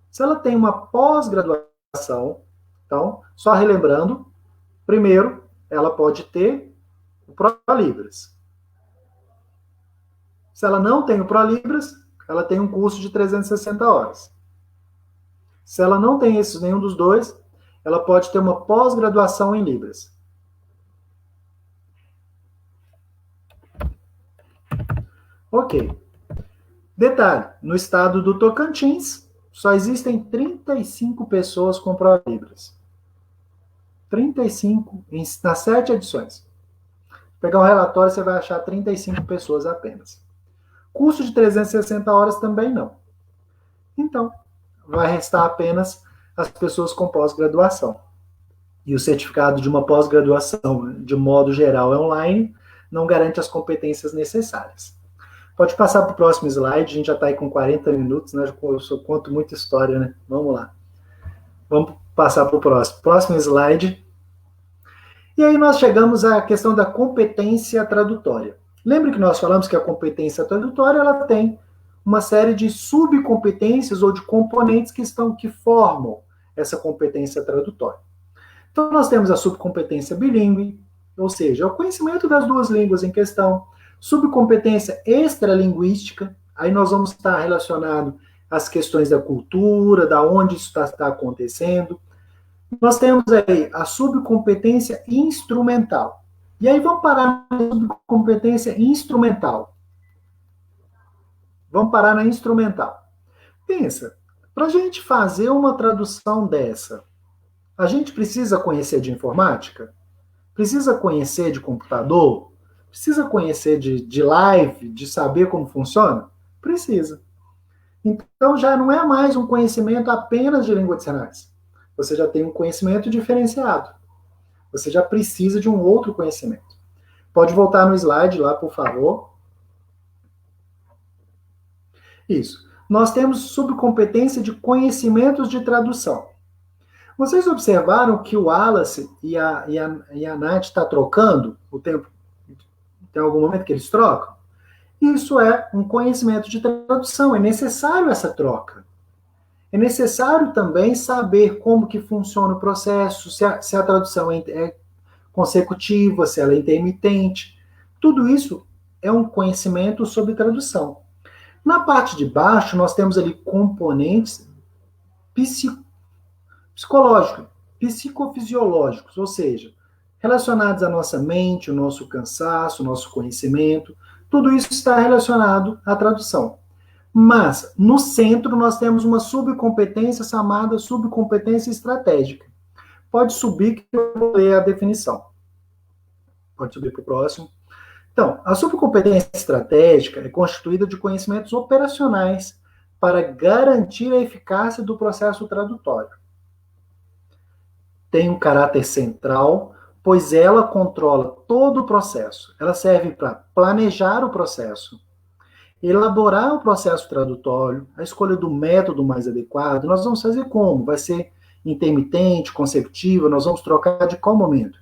Se ela tem uma pós-graduação, então, só relembrando, primeiro, ela pode ter o ProLibras. Se ela não tem o ProLibras, ela tem um curso de 360 horas. Se ela não tem nenhum dos dois, ela pode ter uma pós-graduação em Libras. Ok. Detalhe, no estado do Tocantins, só existem 35 pessoas com ProLibras. 35 nas 7 edições. Se pegar um relatório, você vai achar 35 pessoas apenas. Curso de 360 horas também não. Então, vai restar apenas as pessoas com pós-graduação. E o certificado de uma pós-graduação, de modo geral, é online, não garante as competências necessárias. Pode passar para o próximo slide, a gente já está aí com 40 minutos, né? Eu conto muita história, né? Vamos lá. Vamos passar para o próximo. Próximo slide. E aí nós chegamos à questão da competência tradutória. Lembra que nós falamos que a competência tradutória ela tem uma série de subcompetências ou de componentes que formam essa competência tradutória. Então nós temos a subcompetência bilíngue, ou seja, o conhecimento das duas línguas em questão. Subcompetência extralinguística, aí nós vamos estar relacionado às questões da cultura, da onde isso está acontecendo. Nós temos aí a subcompetência instrumental. E aí vamos parar na subcompetência instrumental. Vamos parar na instrumental. Pensa, para a gente fazer uma tradução dessa, A gente precisa conhecer de informática? Precisa conhecer de computador? Precisa conhecer de live, de saber como funciona? Precisa. Então já não é mais um conhecimento apenas de língua de sinais. Você já tem um conhecimento diferenciado. Você já precisa de um outro conhecimento. Pode voltar no slide lá, por favor. Isso. Nós temos subcompetência de conhecimentos de tradução. Vocês observaram que o Wallace e a Nath estão trocando o tempo? Tem algum momento que eles trocam? Isso é um conhecimento de tradução. É necessário essa troca. É necessário também saber como que funciona o processo, se a tradução é consecutiva, se ela é intermitente. Tudo isso é um conhecimento sobre tradução. Na parte de baixo, nós temos ali componentes psicológicos, psicofisiológicos, ou seja, relacionados à nossa mente, o nosso cansaço, o nosso conhecimento. Tudo isso está relacionado à tradução. Mas, no centro, nós temos uma subcompetência chamada subcompetência estratégica. Pode subir que eu vou ler a definição. Pode subir para o próximo. Então, a subcompetência estratégica é constituída de conhecimentos operacionais para garantir a eficácia do processo tradutório. Tem um caráter central, pois ela controla todo o processo. Ela serve para planejar o processo, elaborar o processo tradutório, a escolha do método mais adequado. Nós vamos fazer como? Vai ser intermitente, consecutiva, nós vamos trocar de qual momento?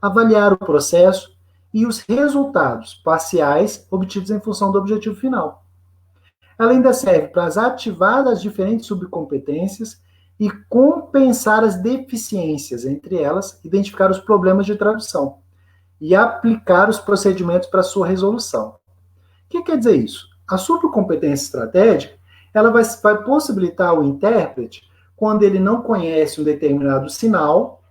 Avaliar o processo e os resultados parciais obtidos em função do objetivo final. Ela ainda serve para ativar as diferentes subcompetências e compensar as deficiências entre elas, identificar os problemas de tradução e aplicar os procedimentos para sua resolução. O que quer dizer isso? A subcompetência estratégica, ela vai possibilitar ao intérprete, quando ele não conhece um determinado sinal,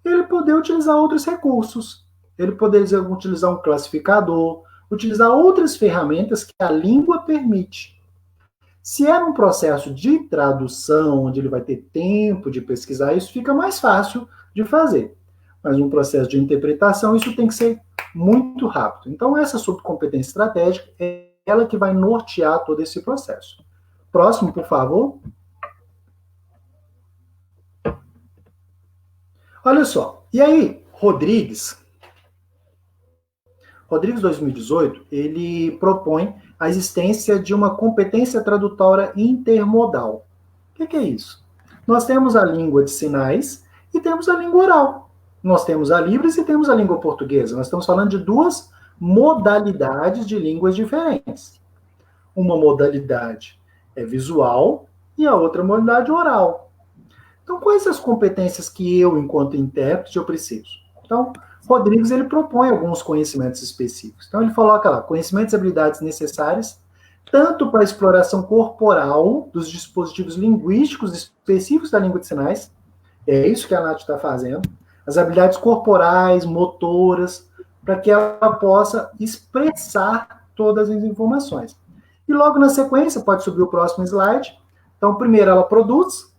ele poder utilizar outros recursos. Ele poder utilizar um classificador, utilizar outras ferramentas que a língua permite. Se é um processo de tradução, onde ele vai ter tempo de pesquisar, isso fica mais fácil de fazer. Mas um processo de interpretação, isso tem que ser muito rápido. Então, essa subcompetência estratégica é ela que vai nortear todo esse processo. Próximo, por favor. Olha só. E aí, Rodrigues 2018, ele propõe a existência de uma competência tradutória intermodal. O que é isso? Nós temos a língua de sinais e temos a língua oral. Nós temos a Libras e temos a língua portuguesa. Nós estamos falando de duas modalidades de línguas diferentes. Uma modalidade é visual e a outra modalidade oral. Então, quais as competências que eu, enquanto intérprete, eu preciso? Então, Rodrigues, ele propõe alguns conhecimentos específicos. Então, ele coloca lá, conhecimentos e habilidades necessárias, tanto para a exploração corporal dos dispositivos linguísticos específicos da língua de sinais, é isso que a Nath está fazendo, as habilidades corporais, motoras, para que ela possa expressar todas as informações. E logo na sequência, pode subir o próximo slide. Então, primeiro ela produz,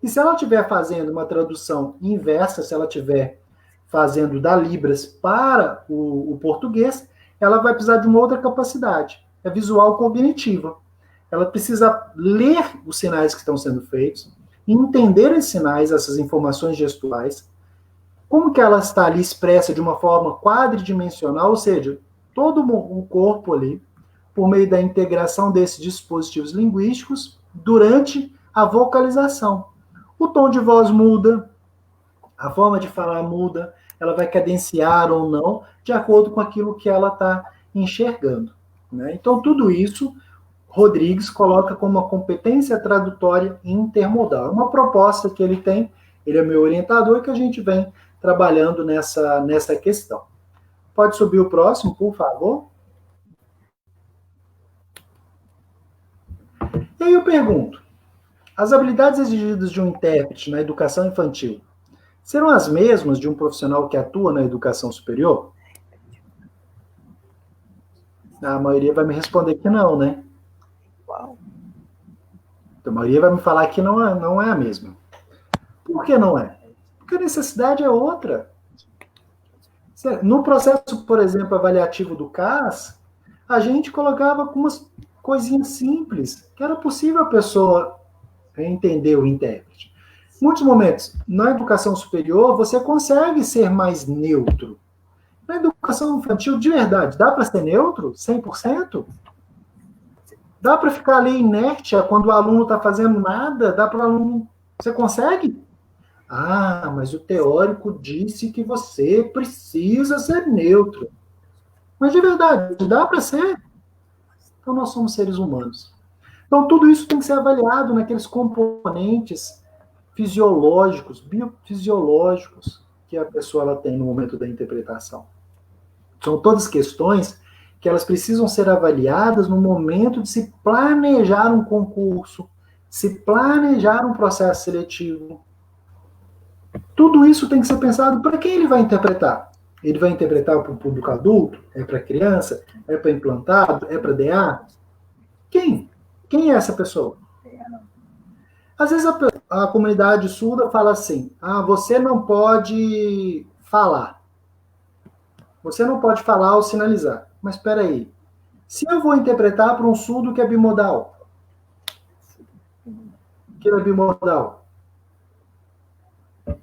e se ela estiver fazendo uma tradução inversa, se ela estiver fazendo da Libras para o português, ela vai precisar de uma outra capacidade, é visual cognitiva. Ela precisa ler os sinais que estão sendo feitos, entender esses sinais, essas informações gestuais, como que ela está ali expressa de uma forma quadridimensional, ou seja, todo o corpo ali, por meio da integração desses dispositivos linguísticos, durante a vocalização. O tom de voz muda, a forma de falar muda, ela vai cadenciar ou não, de acordo com aquilo que ela está enxergando. Né? Então, tudo isso, Rodrigues coloca como uma competência tradutória intermodal. Uma proposta que ele tem, ele é meu orientador, e que a gente vem trabalhando nessa questão. Pode subir o próximo, por favor? E aí eu pergunto, as habilidades exigidas de um intérprete na educação infantil serão as mesmas de um profissional que atua na educação superior? A maioria vai me responder que não, né? A maioria vai me falar que não é a mesma. Por que não é? Porque a necessidade é outra. No processo, por exemplo, avaliativo do CAS, a gente colocava algumas coisinhas simples, que era possível a pessoa entender o intérprete. Em muitos momentos, na educação superior, você consegue ser mais neutro. Na educação infantil, de verdade, dá para ser neutro? 100%? Dá para ficar ali inerte quando o aluno está fazendo nada? Dá para o aluno... Você consegue? Ah, mas o teórico disse que você precisa ser neutro. Mas de verdade, dá para ser? Então nós somos seres humanos. Então tudo isso tem que ser avaliado naqueles componentes fisiológicos, biofisiológicos que a pessoa ela tem no momento da interpretação. São todas questões que elas precisam ser avaliadas no momento de se planejar um concurso, se planejar um processo seletivo. Tudo isso tem que ser pensado para quem ele vai interpretar. Ele vai interpretar para o público adulto? É para criança? É para implantado? É para DA? Quem? Quem é essa pessoa? Às vezes a comunidade surda fala assim, você não pode falar. Você não pode falar ou sinalizar. Mas espera aí. Se eu vou interpretar para um surdo que é bimodal,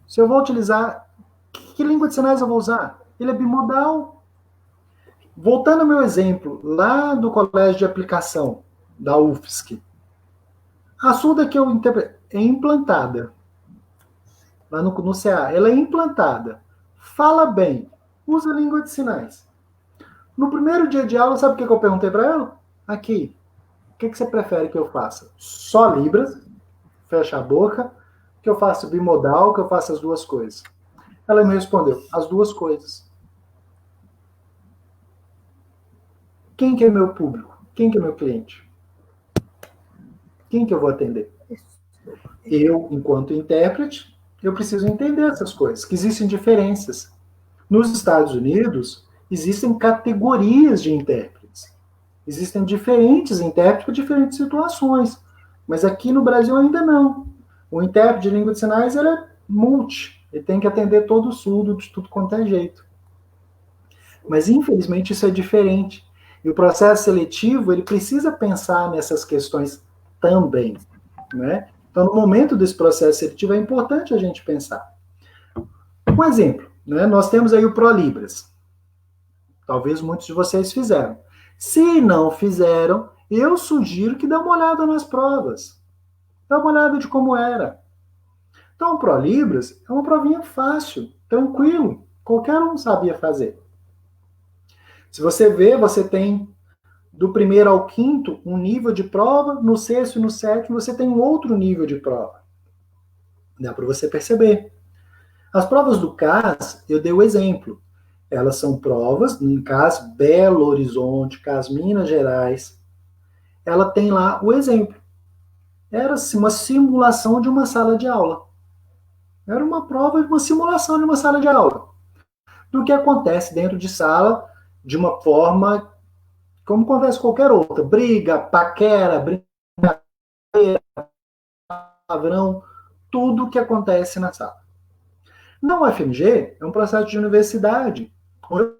se eu vou utilizar... Que língua de sinais eu vou usar? Ele é bimodal. Voltando ao meu exemplo, lá do colégio de aplicação, da UFSC, a surda que eu interpreto é implantada. Lá no CA, ela é implantada. Fala bem. Usa a língua de sinais. No primeiro dia de aula, sabe o que eu perguntei para ela? Aqui, o que você prefere que eu faça? Só Libras, fecha a boca, que eu faça bimodal, que eu faça as duas coisas. Ela me respondeu, as duas coisas. Quem que é meu público? Quem que é meu cliente? Quem que eu vou atender? Eu, enquanto intérprete, eu preciso entender essas coisas, que existem diferenças. Nos Estados Unidos, existem categorias de intérpretes. Existem diferentes intérpretes para diferentes situações. Mas aqui no Brasil ainda não. O intérprete de língua de sinais ele é multi. Ele tem que atender todo o surdo, de tudo quanto é jeito. Mas, infelizmente, isso é diferente. E o processo seletivo, ele precisa pensar nessas questões também. Né? Então, no momento desse processo seletivo, é importante a gente pensar. Um exemplo, né? Nós temos aí o ProLibras. Talvez muitos de vocês fizeram. Se não fizeram, eu sugiro que dê uma olhada nas provas. Dá uma olhada de como era. Então, o ProLibras é uma provinha fácil, tranquilo. Qualquer um sabia fazer. Se você vê, você tem do primeiro ao quinto um nível de prova, no sexto e no sétimo você tem um outro nível de prova. Dá para você perceber. As provas do CAS, eu dei o exemplo. Elas são provas, no CAS Belo Horizonte, CAS Minas Gerais. Ela tem lá o exemplo. Era uma simulação de uma sala de aula. Era uma prova de uma simulação de uma sala de aula. Do que acontece dentro de sala de uma forma como acontece qualquer outra. Briga, paquera, brincadeira, palavrão, tudo que acontece na sala. Na UFMG, é um processo de universidade. O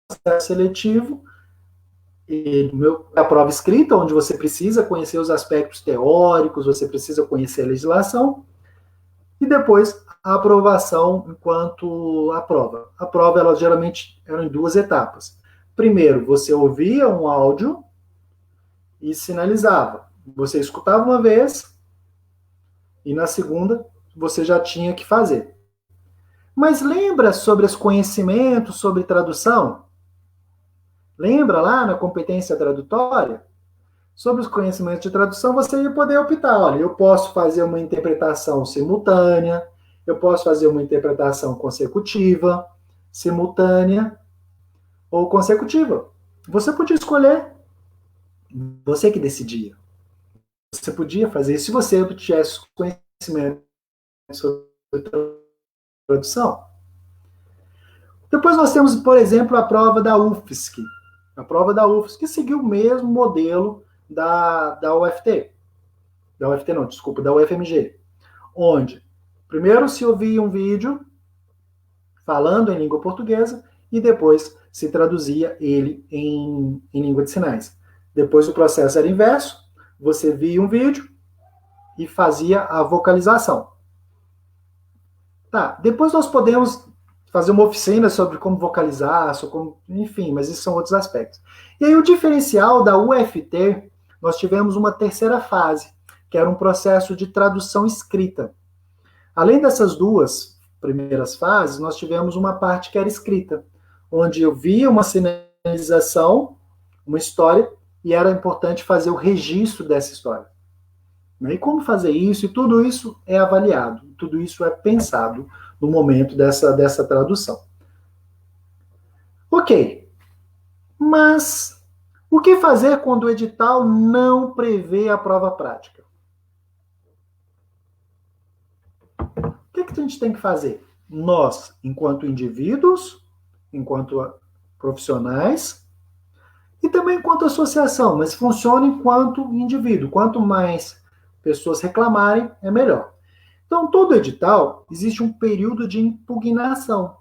processo seletivo, a prova escrita, onde você precisa conhecer os aspectos teóricos, você precisa conhecer a legislação, e depois a aprovação enquanto a prova. A prova, ela geralmente era em duas etapas. Primeiro, você ouvia um áudio e sinalizava. Você escutava uma vez e na segunda você já tinha que fazer. Mas lembra sobre os conhecimentos sobre tradução? Lembra lá na competência tradutória? Sobre os conhecimentos de tradução, você ia poder optar. Olha, eu posso fazer uma interpretação simultânea, eu posso fazer uma interpretação consecutiva, simultânea ou consecutiva. Você podia escolher. Você que decidia. Você podia fazer isso se você tivesse conhecimento sobre tradução. Depois nós temos, por exemplo, a prova da UFSC. A prova da UFSC, que seguiu o mesmo modelo da UFT. da UFT não, desculpa, da UFMG, onde primeiro se ouvia um vídeo falando em língua portuguesa e depois se traduzia ele em língua de sinais. Depois o processo era inverso, você via um vídeo e fazia a vocalização. Tá, depois nós podemos fazer uma oficina sobre como vocalizar, sobre como, enfim, mas isso são outros aspectos. E aí o diferencial da UFT, nós tivemos uma terceira fase, que era um processo de tradução escrita. Além dessas duas primeiras fases, nós tivemos uma parte que era escrita, onde eu via uma sinalização, uma história, e era importante fazer o registro dessa história. E como fazer isso? E tudo isso é avaliado, tudo isso é pensado no momento dessa tradução. Ok, mas o que fazer quando o edital não prevê a prova prática? O que a gente tem que fazer? Nós, enquanto indivíduos, enquanto profissionais, e também enquanto associação, mas funciona enquanto indivíduo. Quanto mais pessoas reclamarem, é melhor. Então, todo edital, existe um período de impugnação.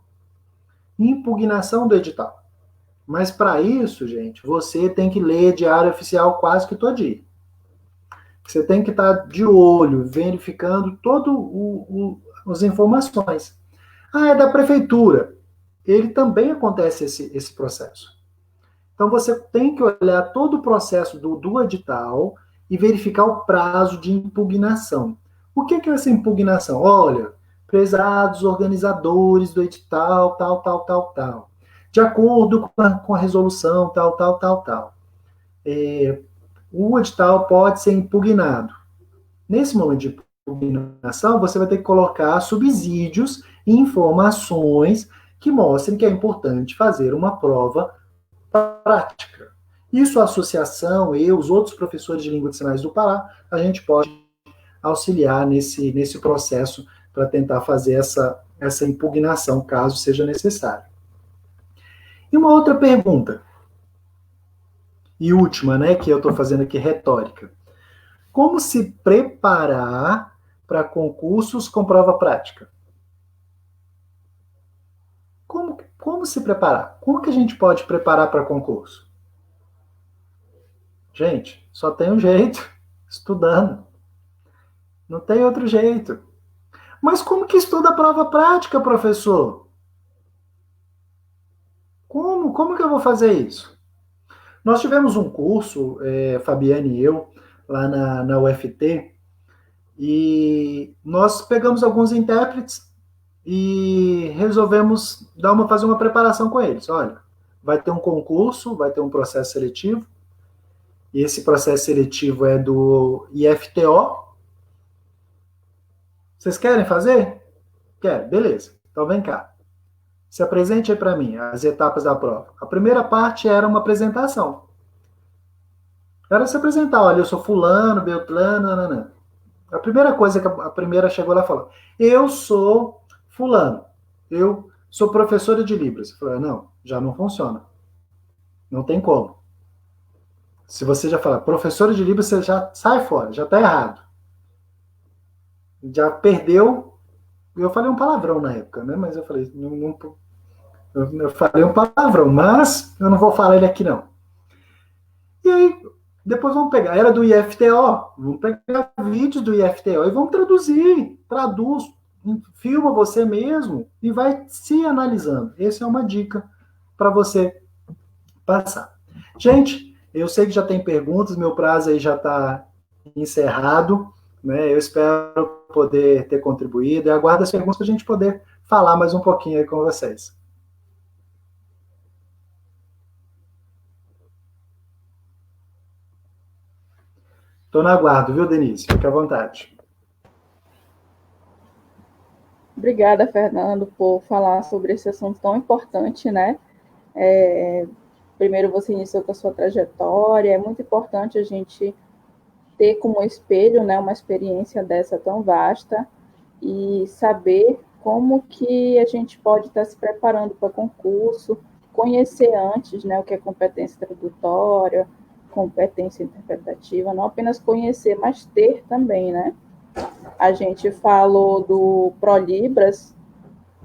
Impugnação do edital. Mas para isso, gente, você tem que ler Diário Oficial quase que todo dia. Você tem que estar de olho, verificando todas as informações. Ah, é da prefeitura. Ele também acontece esse processo. Então, você tem que olhar todo o processo do edital e verificar o prazo de impugnação. O que é essa impugnação? Olha, prezados organizadores do edital, tal. De acordo com a resolução, tal. O edital pode ser impugnado. Nesse momento de impugnação, você vai ter que colocar subsídios e informações que mostrem que é importante fazer uma prova prática. Isso a associação, os outros professores de língua de sinais do Pará, a gente pode auxiliar nesse processo para tentar fazer essa impugnação, caso seja necessário. E uma outra pergunta, e última, né, que eu estou fazendo aqui, retórica. Como se preparar para concursos com prova prática? Como se preparar? Como que a gente pode preparar para concurso? Gente, só tem um jeito, estudando. Não tem outro jeito. Mas como que estuda a prova prática, professor? Como que eu vou fazer isso? Nós tivemos um curso, Fabiane e eu, lá na UFT, e nós pegamos alguns intérpretes e resolvemos fazer uma preparação com eles. Olha, vai ter um concurso, vai ter um processo seletivo, e esse processo seletivo é do IFTO. Vocês querem fazer? Quero, beleza. Então vem cá. Se apresente aí para mim as etapas da prova. A primeira parte era uma apresentação. Era se apresentar, olha, eu sou fulano, beltrano, nananã. A primeira coisa que a primeira chegou lá e falou, eu sou fulano, eu sou professora de Libras. Eu falei, não, já não funciona. Não tem como. Se você já falar professora de Libras, você já sai fora, já está errado. Já perdeu. Eu falei um palavrão na época, né? Mas eu falei, eu falei um palavrão, mas eu não vou falar ele aqui não. E aí, depois vamos pegar, era do IFTO, vamos pegar vídeos do IFTO e vamos traduzir, traduz, filma você mesmo e vai se analisando. Essa é uma dica para você passar. Gente, eu sei que já tem perguntas, meu prazo aí já está encerrado, né? Eu espero poder ter contribuído e aguardo as perguntas para a gente poder falar mais um pouquinho aí com vocês. Estou no aguardo, viu, Denise? Fique à vontade.
Obrigada, Fernando, por falar sobre esse assunto tão importante, né? Primeiro você iniciou com a sua trajetória, é muito importante a gente ter como espelho, né, uma experiência dessa tão vasta e saber como que a gente pode estar se preparando para concurso, conhecer antes, né, o que é competência tradutória, competência interpretativa, não apenas conhecer, mas ter também, né? A gente falou do ProLibras,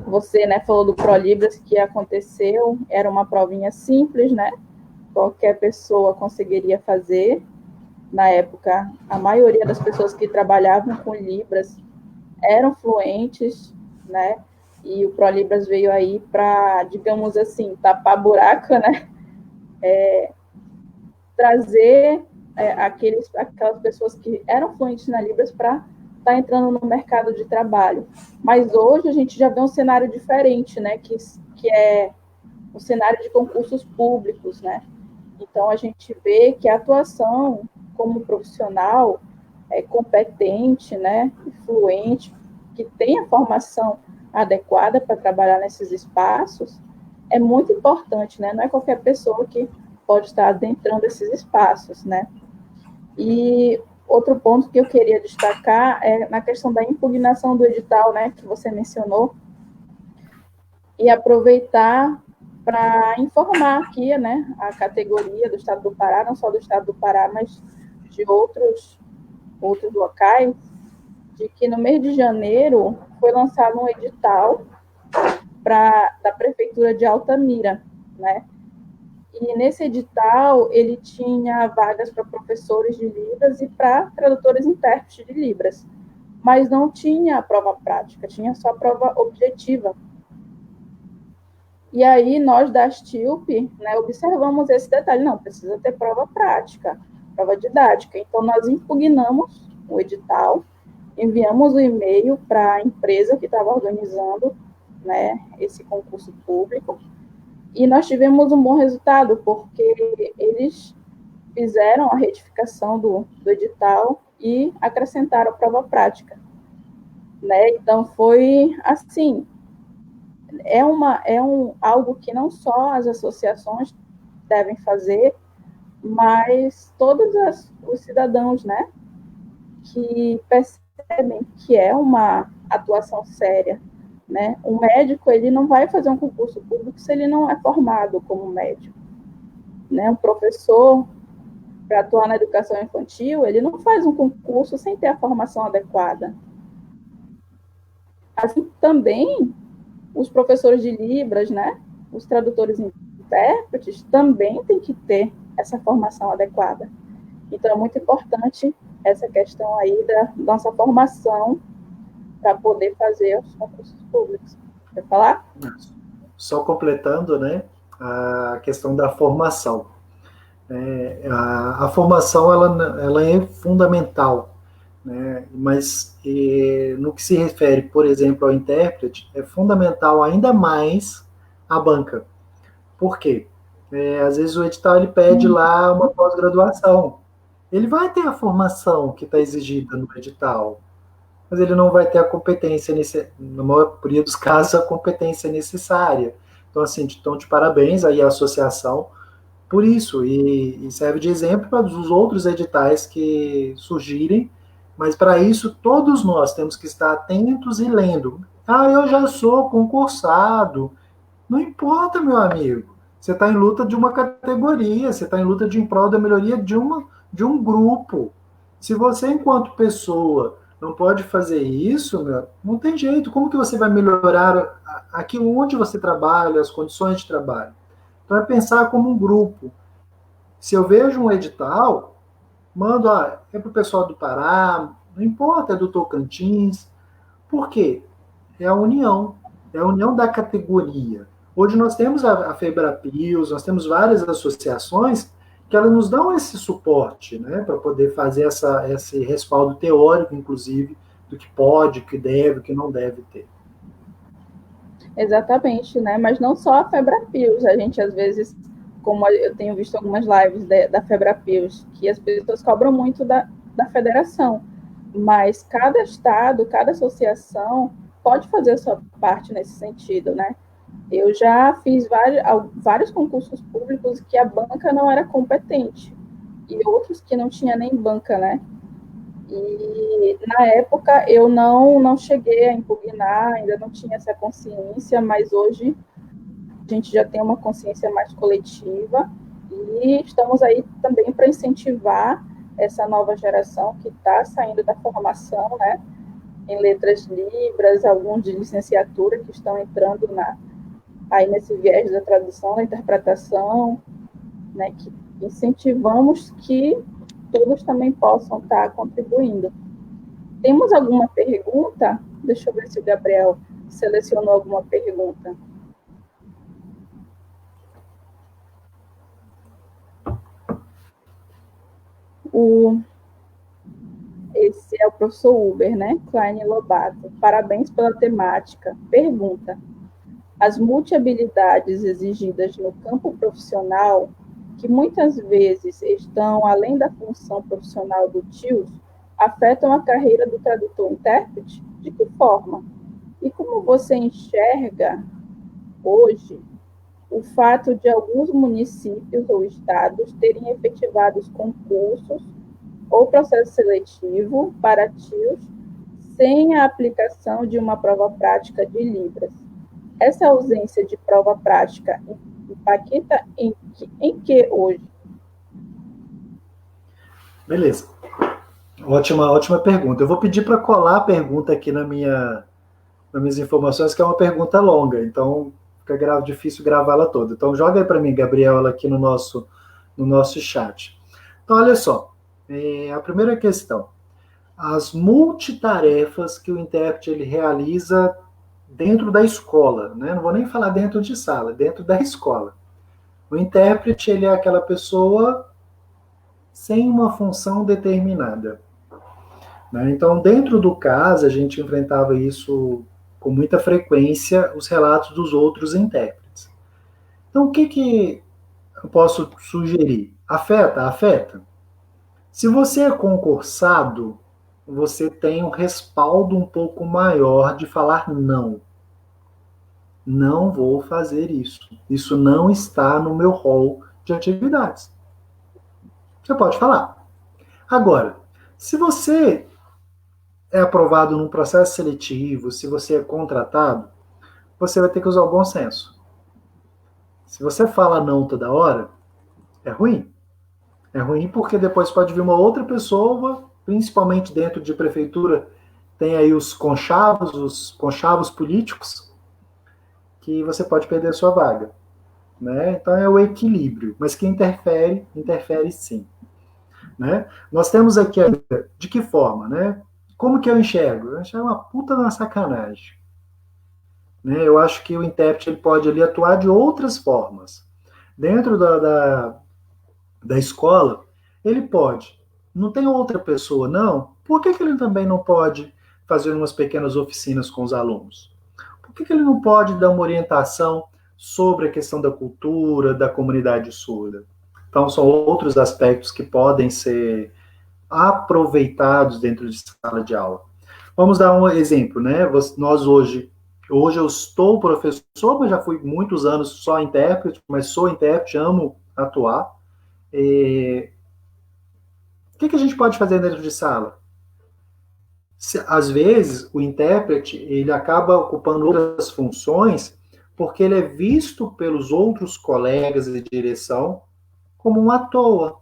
você, né, falou do ProLibras que aconteceu, era uma provinha simples, né? Qualquer pessoa conseguiria fazer. Na época, a maioria das pessoas que trabalhavam com Libras eram fluentes, né? E o ProLibras veio aí para, digamos assim, tapar buraco, né? Trazer aquelas pessoas que eram fluentes na Libras para estar entrando no mercado de trabalho. Mas hoje a gente já vê um cenário diferente, né? Que é um cenário de concursos públicos, né? Então a gente vê que a atuação como profissional competente, né, fluente, que tem a formação adequada para trabalhar nesses espaços, é muito importante, né? Não é qualquer pessoa que pode estar adentrando esses espaços, né? E outro ponto que eu queria destacar é na questão da impugnação do edital, né, que você mencionou, e aproveitar para informar aqui, né, a categoria do Estado do Pará, não só do Estado do Pará, mas de outros locais, de que no mês de janeiro foi lançado um edital da Prefeitura de Altamira, né? E nesse edital ele tinha vagas para professores de Libras e para tradutores e intérpretes de Libras, mas não tinha a prova prática, tinha só a prova objetiva. E aí nós da Astilp, né, observamos esse detalhe, não, precisa ter prova prática, prova didática. Então nós impugnamos o edital, enviamos o e-mail para a empresa que estava organizando, né, esse concurso público, e nós tivemos um bom resultado, porque eles fizeram a retificação do edital e acrescentaram a prova prática, né? Então foi assim, algo que não só as associações devem fazer, mas todos os cidadãos, né, que percebem que é uma atuação séria, né? Um médico, ele não vai fazer um concurso público se ele não é formado como médico, né? Um professor, para atuar na educação infantil, ele não faz um concurso sem ter a formação adequada. Assim também os professores de Libras, né? Os tradutores e intérpretes também têm que ter essa formação adequada. Então, é muito importante essa questão aí da nossa formação para poder fazer os concursos públicos. Quer falar?
Só completando, né, a questão da formação. A formação ela é fundamental, né, mas no que se refere, por exemplo, ao intérprete, é fundamental ainda mais a banca. Por quê? Às vezes o edital ele pede lá uma pós-graduação. Ele vai ter a formação que está exigida no edital, mas ele não vai ter a competência, na maioria dos casos, a competência necessária. Então, assim, então, de parabéns aí à associação por isso, e serve de exemplo para os outros editais que surgirem, mas para isso todos nós temos que estar atentos e lendo. Ah, eu já sou concursado. Não importa, meu amigo. Você está em luta de uma categoria, você está em luta em prol da melhoria de um grupo. Se você, enquanto pessoa, não pode fazer isso, meu, não tem jeito. Como que você vai melhorar aquilo onde você trabalha, as condições de trabalho? Então, é pensar como um grupo. Se eu vejo um edital, mando, é para o pessoal do Pará, não importa, é do Tocantins. Por quê? É a união da categoria. Hoje nós temos a FEBRAPILS, nós temos várias associações que elas nos dão esse suporte, né, para poder fazer esse respaldo teórico, inclusive, do que pode, que deve, que não deve ter.
Exatamente, né? Mas não só a FEBRAPILS, a gente às vezes, como eu tenho visto algumas lives da FEBRAPILS, que as pessoas cobram muito da federação, mas cada estado, cada associação pode fazer a sua parte nesse sentido, né? Eu já fiz vários concursos públicos que a banca não era competente, e outros que não tinha nem banca, né? E na época eu não cheguei a impugnar, ainda não tinha essa consciência, mas hoje a gente já tem uma consciência mais coletiva E estamos aí também para incentivar essa nova geração que está saindo da formação, né, em letras libras, alguns de licenciatura que estão entrando aí nesse viés da tradução, da interpretação, né, que incentivamos que todos também possam estar contribuindo. Temos alguma pergunta? Deixa eu ver se o Gabriel selecionou alguma pergunta. Esse é o professor Uber, né? Klein Lobato. Parabéns pela temática. Pergunta: as multi-habilidades exigidas no campo profissional, que muitas vezes estão além da função profissional do TIOS, afetam a carreira do tradutor-intérprete? De que forma? E como você enxerga hoje o fato de alguns municípios ou estados terem efetivado os concursos ou processo seletivo para TIOS sem a aplicação de uma prova prática de Libras? Essa ausência de prova prática impacta em que hoje?
Beleza. Ótima pergunta. Eu vou pedir para colar a pergunta aqui nas minhas informações, que é uma pergunta longa, então fica difícil gravá-la toda. Então joga aí para mim, Gabriela, aqui no nosso chat. Então, olha só. A primeira questão. As multitarefas que o intérprete ele realiza dentro da escola, né? Não vou nem falar dentro de sala, dentro da escola. O intérprete ele é aquela pessoa sem uma função determinada, né? Então, dentro do caso, a gente enfrentava isso com muita frequência, os relatos dos outros intérpretes. Então, o que eu posso sugerir? Afeta? Afeta. Se você é concursado, você tem um respaldo um pouco maior de falar não. Não vou fazer isso. Isso não está no meu rol de atividades. Você pode falar. Agora, se você é aprovado num processo seletivo, se você é contratado, você vai ter que usar o bom senso. Se você fala não toda hora, é ruim. É ruim porque depois pode vir uma outra pessoa, principalmente dentro de prefeitura, tem aí os conchavos políticos, que você pode perder a sua vaga. Né? Então é o equilíbrio, mas que interfere, interfere sim. Né? Nós temos aqui, de que forma? Né? Como que eu enxergo? Eu enxergo uma puta na sacanagem. Né? Eu acho que o intérprete ele pode ali atuar de outras formas. Dentro da escola, ele pode. Não tem outra pessoa, não? Por que ele também não pode fazer umas pequenas oficinas com os alunos? Por que ele não pode dar uma orientação sobre a questão da cultura, da comunidade surda? Então, são outros aspectos que podem ser aproveitados dentro de sala de aula. Vamos dar um exemplo, né? Nós hoje eu estou professor, mas já fui muitos anos só intérprete, mas sou intérprete, amo atuar. O que a gente pode fazer dentro de sala? Às vezes, o intérprete ele acaba ocupando outras funções porque ele é visto pelos outros colegas de direção como um à toa.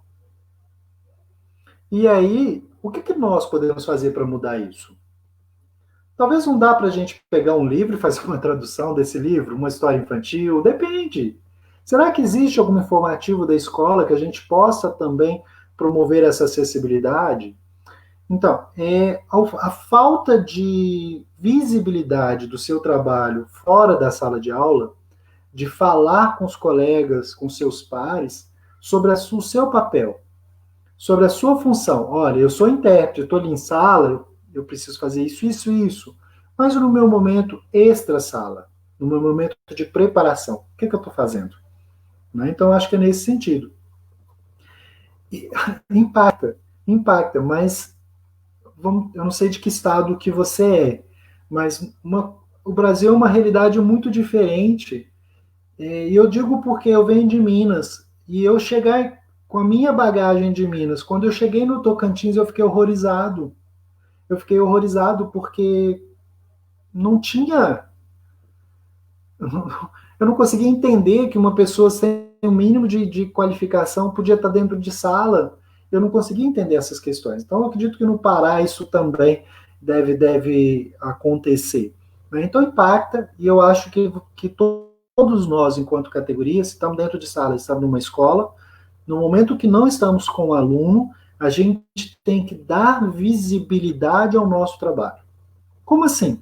E aí, o que nós podemos fazer para mudar isso? Talvez não dá para a gente pegar um livro e fazer uma tradução desse livro, uma história infantil, depende. Será que existe algum informativo da escola que a gente possa também promover essa acessibilidade? Então, a falta de visibilidade do seu trabalho fora da sala de aula, de falar com os colegas, com seus pares, sobre o seu papel, sobre a sua função. Olha, eu sou intérprete, eu estou ali em sala, eu preciso fazer isso, isso, isso. Mas no meu momento extra-sala, no meu momento de preparação, o que eu estou fazendo? Né? Então, acho que é nesse sentido. E, impacta, mas eu não sei de que estado que você é, mas o Brasil é uma realidade muito diferente. E eu digo porque eu venho de Minas, e eu chegar com a minha bagagem de Minas, quando eu cheguei no Tocantins, eu fiquei horrorizado. Eu fiquei horrorizado porque não tinha. Eu não conseguia entender que uma pessoa sem o mínimo de qualificação podia estar dentro de sala. Eu não conseguia entender essas questões. Então, eu acredito que no Pará isso também deve acontecer. Né? Então, impacta, e eu acho que todos nós, enquanto categoria, se estamos dentro de sala, estamos numa escola, no momento que não estamos com o aluno, a gente tem que dar visibilidade ao nosso trabalho. Como assim?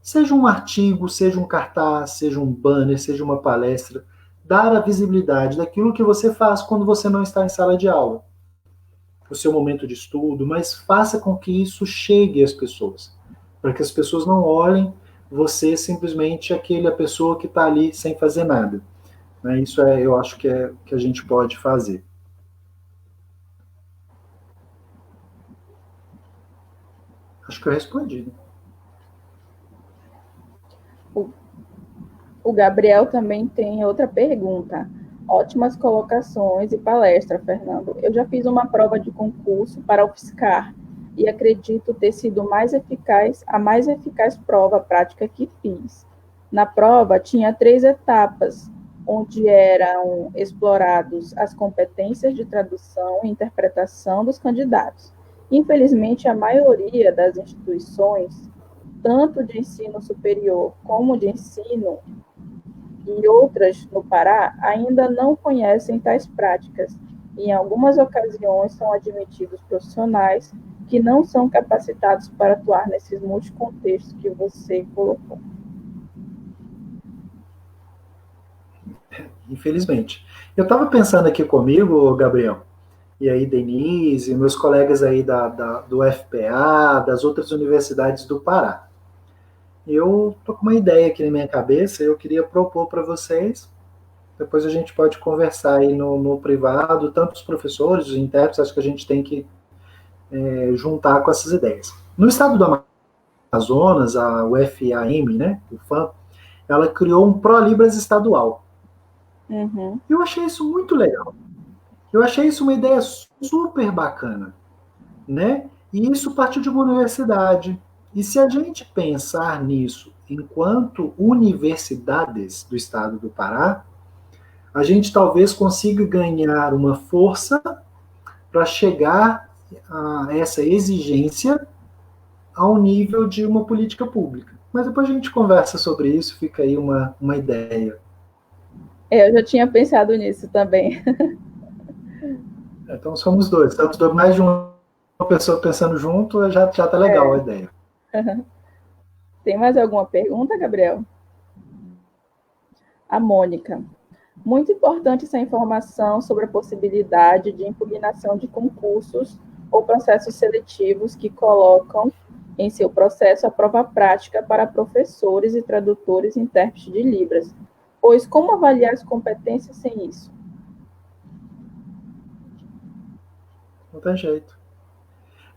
Seja um artigo, seja um cartaz, seja um banner, seja uma palestra, dar a visibilidade daquilo que você faz quando você não está em sala de aula, o seu momento de estudo, mas faça com que isso chegue às pessoas, para que as pessoas não olhem você simplesmente aquela pessoa que está ali sem fazer nada. Né? Isso eu acho que a gente pode fazer. Acho que eu respondi. Né?
O Gabriel também tem outra pergunta. Ótimas colocações e palestra, Fernando. Eu já fiz uma prova de concurso para UFSCar e acredito ter sido a mais eficaz prova prática que fiz. Na prova tinha 3 etapas, onde eram explorados as competências de tradução e interpretação dos candidatos. Infelizmente, a maioria das instituições, tanto de ensino superior como de ensino, e outras no Pará ainda não conhecem tais práticas. Em algumas ocasiões são admitidos profissionais que não são capacitados para atuar nesses multicontextos que você colocou.
Infelizmente. Eu estava pensando aqui comigo, Gabriel, e aí Denise, meus colegas aí do FPA, das outras universidades do Pará. Eu tô com uma ideia aqui na minha cabeça, eu queria propor para vocês. Depois a gente pode conversar aí no privado, tanto os professores, os intérpretes, acho que a gente tem que juntar com essas ideias. No estado do Amazonas, a UFAM, né, o FAM, ela criou um ProLibras estadual.
Uhum.
Eu achei isso muito legal. Eu achei isso uma ideia super bacana, né? E isso partiu de uma universidade. E se a gente pensar nisso enquanto universidades do estado do Pará, a gente talvez consiga ganhar uma força para chegar a essa exigência ao nível de uma política pública. Mas depois a gente conversa sobre isso, fica aí uma ideia.
Eu já tinha pensado nisso também.
Então somos dois, mais de uma pessoa pensando junto, já tá legal a ideia.
Tem mais alguma pergunta, Gabriel? A Mônica. Muito importante essa informação sobre a possibilidade de impugnação de concursos ou processos seletivos que colocam em seu processo a prova prática para professores e tradutores e intérpretes de Libras. Pois como avaliar as competências sem isso?
Não tem jeito.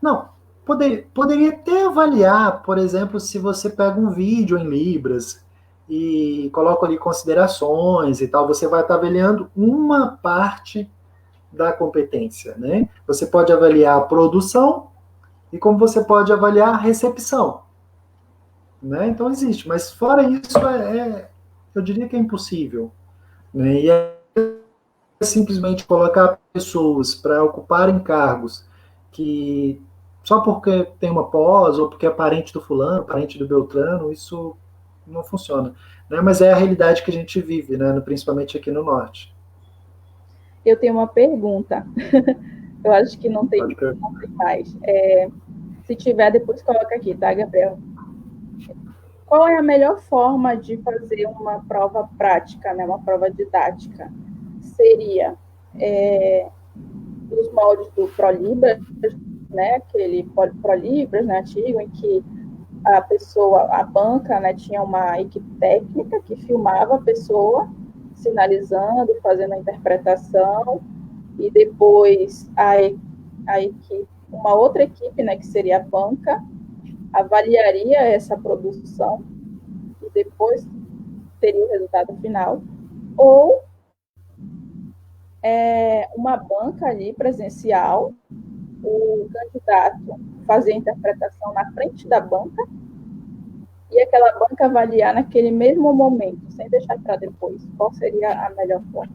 Não, poderia até avaliar, por exemplo, se você pega um vídeo em Libras e coloca ali considerações e tal, você vai estar avaliando uma parte da competência, né? Você pode avaliar a produção e como você pode avaliar a recepção, né? Então existe, mas fora isso eu diria que é impossível, né? E é simplesmente colocar pessoas para ocuparem cargos que só porque tem uma pós ou porque é parente do fulano, parente do Beltrano, isso não funciona, né? Mas é a realidade que a gente vive, né? Principalmente aqui no norte.
Eu tenho uma pergunta. Eu acho que não tem mais. Se tiver, depois coloca aqui, tá, Gabriel? Qual é a melhor forma de fazer uma prova prática, né, uma prova didática? Seria os moldes do ProLibras, né, aquele ProLibras, né, antigo, em que a banca, né, tinha uma equipe técnica que filmava a pessoa sinalizando, fazendo a interpretação, e depois a equipe, uma outra equipe, né, que seria a banca, avaliaria essa produção e depois teria o resultado final, ou uma banca ali presencial, o candidato fazer a interpretação na frente da banca e aquela banca avaliar naquele mesmo momento, sem deixar para depois. Qual seria a melhor forma?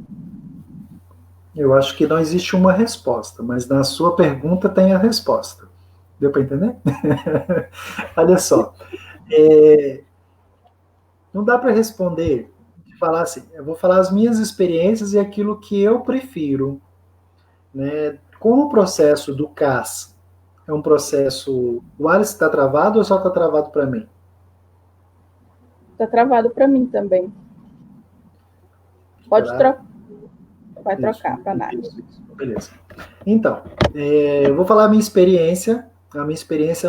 Eu acho que não existe uma resposta, mas na sua pergunta tem a resposta. Deu para entender? Olha só, é, não dá para responder, falar assim, eu vou falar as minhas experiências e aquilo que eu prefiro, né? Como o processo do CAS é um processo, o Alice está travado ou só está travado para mim?
Está travado para mim também. Pode trocar. Vai trocar para a Nath.
Beleza. Então, eu vou falar a minha experiência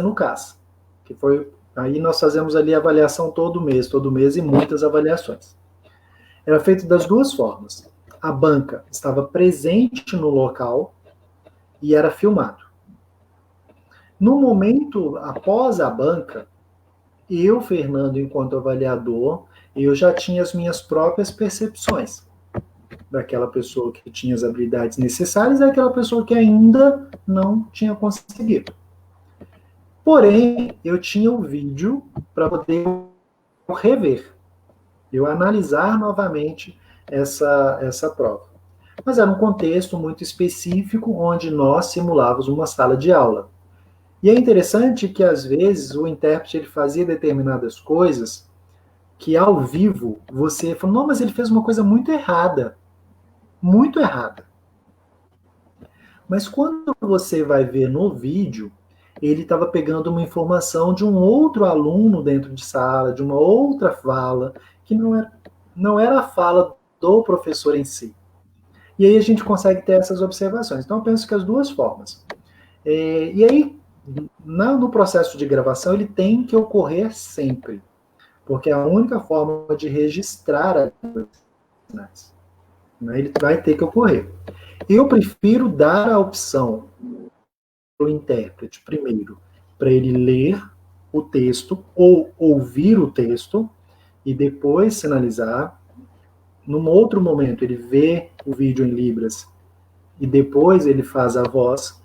no CAS, que foi, aí nós fazemos ali a avaliação todo mês e muitas avaliações. Era feito das duas formas. A banca estava presente no local e era filmado. No momento após a banca, eu, Fernando, enquanto avaliador, eu já tinha as minhas próprias percepções daquela pessoa que tinha as habilidades necessárias e daquela pessoa que ainda não tinha conseguido. Porém, eu tinha o vídeo para poder rever, eu analisar novamente essa prova. Mas era um contexto muito específico onde nós simulávamos uma sala de aula. E é interessante que, às vezes, o intérprete ele fazia determinadas coisas que, ao vivo, você fala, não, mas ele fez uma coisa muito errada. Muito errada. Mas quando você vai ver no vídeo, ele estava pegando uma informação de um outro aluno dentro de sala, de uma outra fala, que não era a fala do professor em si. E aí a gente consegue ter essas observações. Então eu penso que as duas formas. E aí, no processo de gravação, ele tem que ocorrer sempre, porque é a única forma de registrar as sinais. Ele vai ter que ocorrer. Eu prefiro dar a opção para o intérprete, primeiro, para ele ler o texto ou ouvir o texto e depois sinalizar. Num outro momento, ele vê o vídeo em Libras e depois ele faz a voz.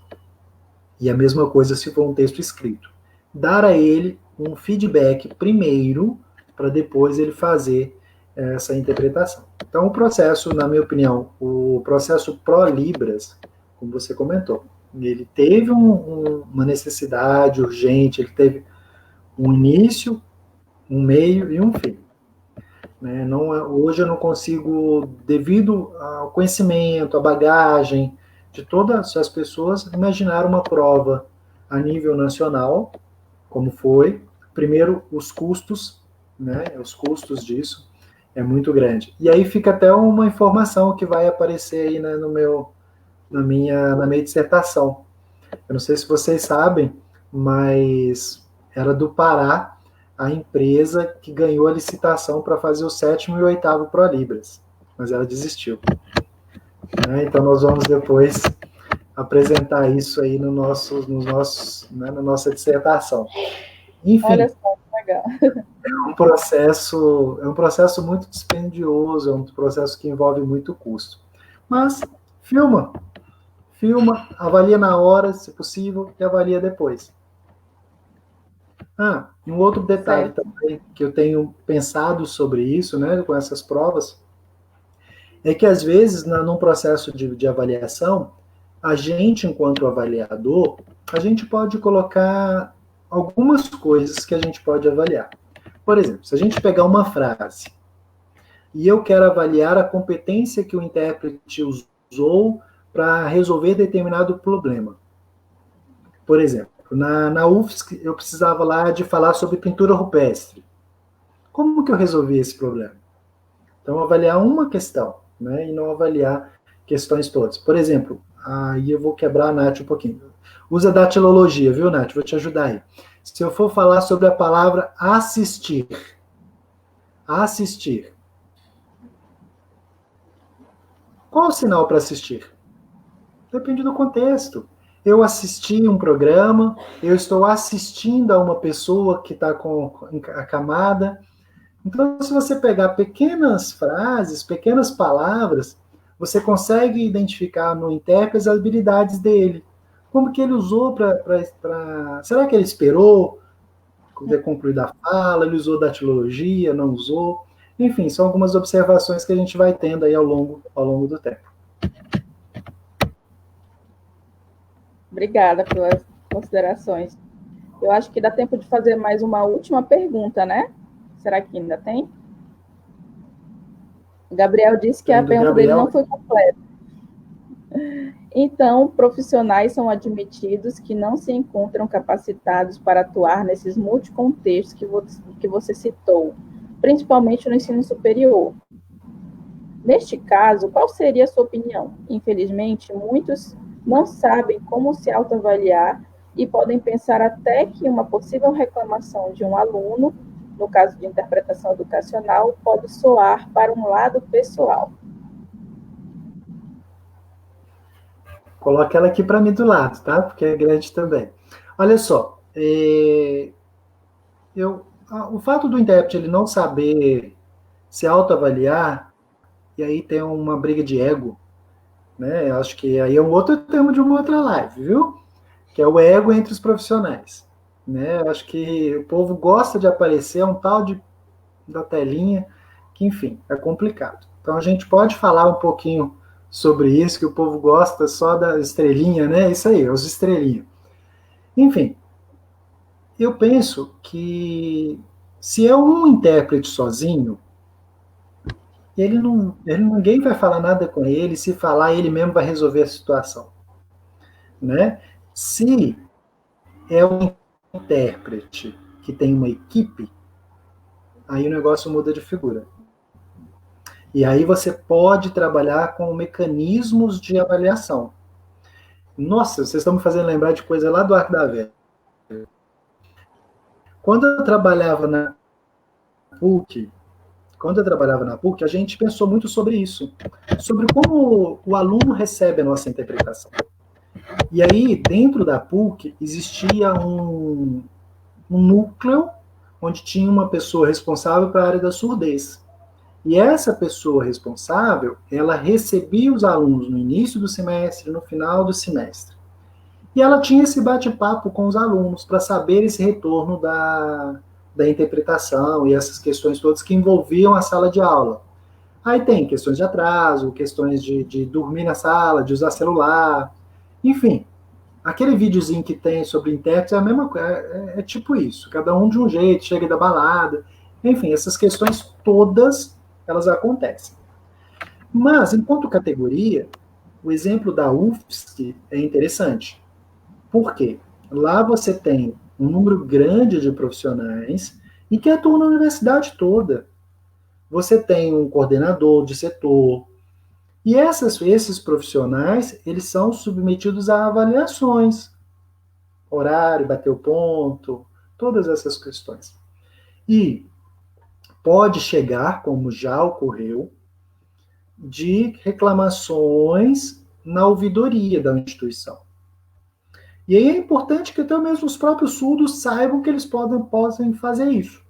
E a mesma coisa se for um texto escrito. Dar a ele um feedback primeiro, para depois ele fazer essa interpretação. Então, o processo, na minha opinião, o processo pró-Libras, como você comentou, ele teve uma necessidade urgente, ele teve um início, um meio e um fim. Né? Não, hoje eu não consigo, devido ao conhecimento, à bagagem de todas as pessoas, imaginar uma prova a nível nacional, como foi. Primeiro, os custos, né? Os custos disso é muito grande. E aí fica até uma informação que vai aparecer aí, né, na minha dissertação. Eu não sei se vocês sabem, mas era do Pará a empresa que ganhou a licitação para fazer o 7º e o 8º ProLibras, mas ela desistiu. Né? Então nós vamos depois apresentar isso aí no né, na nossa dissertação. Enfim,
olha só, legal.
é um processo muito dispendioso, é um processo que envolve muito custo. Mas filma, avalia na hora, se possível, e avalia depois. E um outro detalhe também que eu tenho pensado sobre isso, né, com essas provas, é que às vezes, num processo de avaliação, a gente, enquanto avaliador, a gente pode colocar algumas coisas que a gente pode avaliar. Por exemplo, se a gente pegar uma frase e eu quero avaliar a competência que o intérprete usou para resolver determinado problema. Por exemplo, na UFSC eu precisava lá de falar sobre pintura rupestre. Como que eu resolvi esse problema? Então, avaliar uma questão, né, e não avaliar questões todas. Por exemplo, aí eu vou quebrar a Nath um pouquinho. Usa datilologia, viu, Nath? Vou te ajudar aí. Se eu for falar sobre a palavra assistir. Assistir. Qual o sinal para assistir? Depende do contexto. Eu assisti um programa, eu estou assistindo a uma pessoa que está acamada. Então, se você pegar pequenas frases, pequenas palavras, você consegue identificar no intérprete as habilidades dele. Como que ele usou para... Será que ele esperou ter concluído a fala? Ele usou datilologia? Não usou? Enfim, são algumas observações que a gente vai tendo aí ao longo do tempo.
Obrigada pelas considerações. Eu acho que dá tempo de fazer mais uma última pergunta, né? Será que ainda tem? O Gabriel disse que a pergunta dele não foi completa. Então, profissionais são admitidos que não se encontram capacitados para atuar nesses multicontextos que você citou, principalmente no ensino superior. Neste caso, qual seria a sua opinião? Infelizmente, muitos não sabem como se autoavaliar e podem pensar até que uma possível reclamação de um aluno, no caso de interpretação educacional, pode soar para um lado pessoal.
Coloque ela aqui para mim do lado, tá? Porque é grande também. Olha só, o fato do intérprete ele não saber se autoavaliar, e aí tem uma briga de ego, né? Eu acho que aí é um outro tema de uma outra live, viu? Que é o ego entre os profissionais, né? Eu acho que o povo gosta de aparecer, é um tal da telinha, que enfim, é complicado. Então a gente pode falar um pouquinho sobre isso, que o povo gosta só da estrelinha, né? Isso aí, os estrelinhas. Enfim, eu penso que se é um intérprete sozinho, ninguém vai falar nada com ele, se falar, ele mesmo vai resolver a situação, né? Se é um intérprete que tem uma equipe, aí o negócio muda de figura. E aí você pode trabalhar com mecanismos de avaliação. Nossa, vocês estão me fazendo lembrar de coisa lá do Arco da Velha. Quando eu trabalhava na PUC, a gente pensou muito sobre isso, sobre como o aluno recebe a nossa interpretação. E aí, dentro da PUC, existia um núcleo onde tinha uma pessoa responsável para a área da surdez. E essa pessoa responsável, ela recebia os alunos no início do semestre, no final do semestre. E ela tinha esse bate-papo com os alunos para saber esse retorno da interpretação e essas questões todas que envolviam a sala de aula. Aí tem questões de atraso, questões de dormir na sala, de usar celular, enfim. Aquele videozinho que tem sobre intérprete é a mesma coisa, é tipo isso, cada um de um jeito, chega da balada, enfim, essas questões todas, elas acontecem. Mas, enquanto categoria, o exemplo da UFSC é interessante. Por quê? Lá você tem um número grande de profissionais e que atuam na universidade toda. Você tem um coordenador de setor, e esses profissionais, eles são submetidos a avaliações, horário, bater o ponto, todas essas questões. E pode chegar, como já ocorreu, de reclamações na ouvidoria da instituição. E aí é importante que até mesmo os próprios surdos saibam que eles podem fazer isso.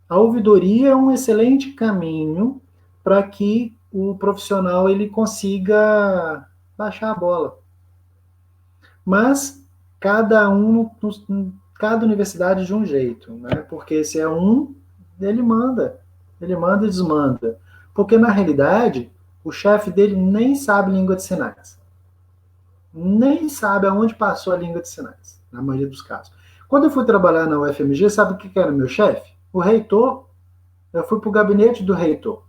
A ouvidoria é um excelente caminho para que o profissional ele consiga baixar a bola. Mas cada universidade de um jeito, né? Porque se é um, ele manda e desmanda. Porque na realidade, o chefe dele nem sabe língua de sinais. Nem sabe aonde passou a língua de sinais, na maioria dos casos. Quando eu fui trabalhar na UFMG, sabe o que era meu chefe? O reitor. Eu fui para o gabinete do reitor.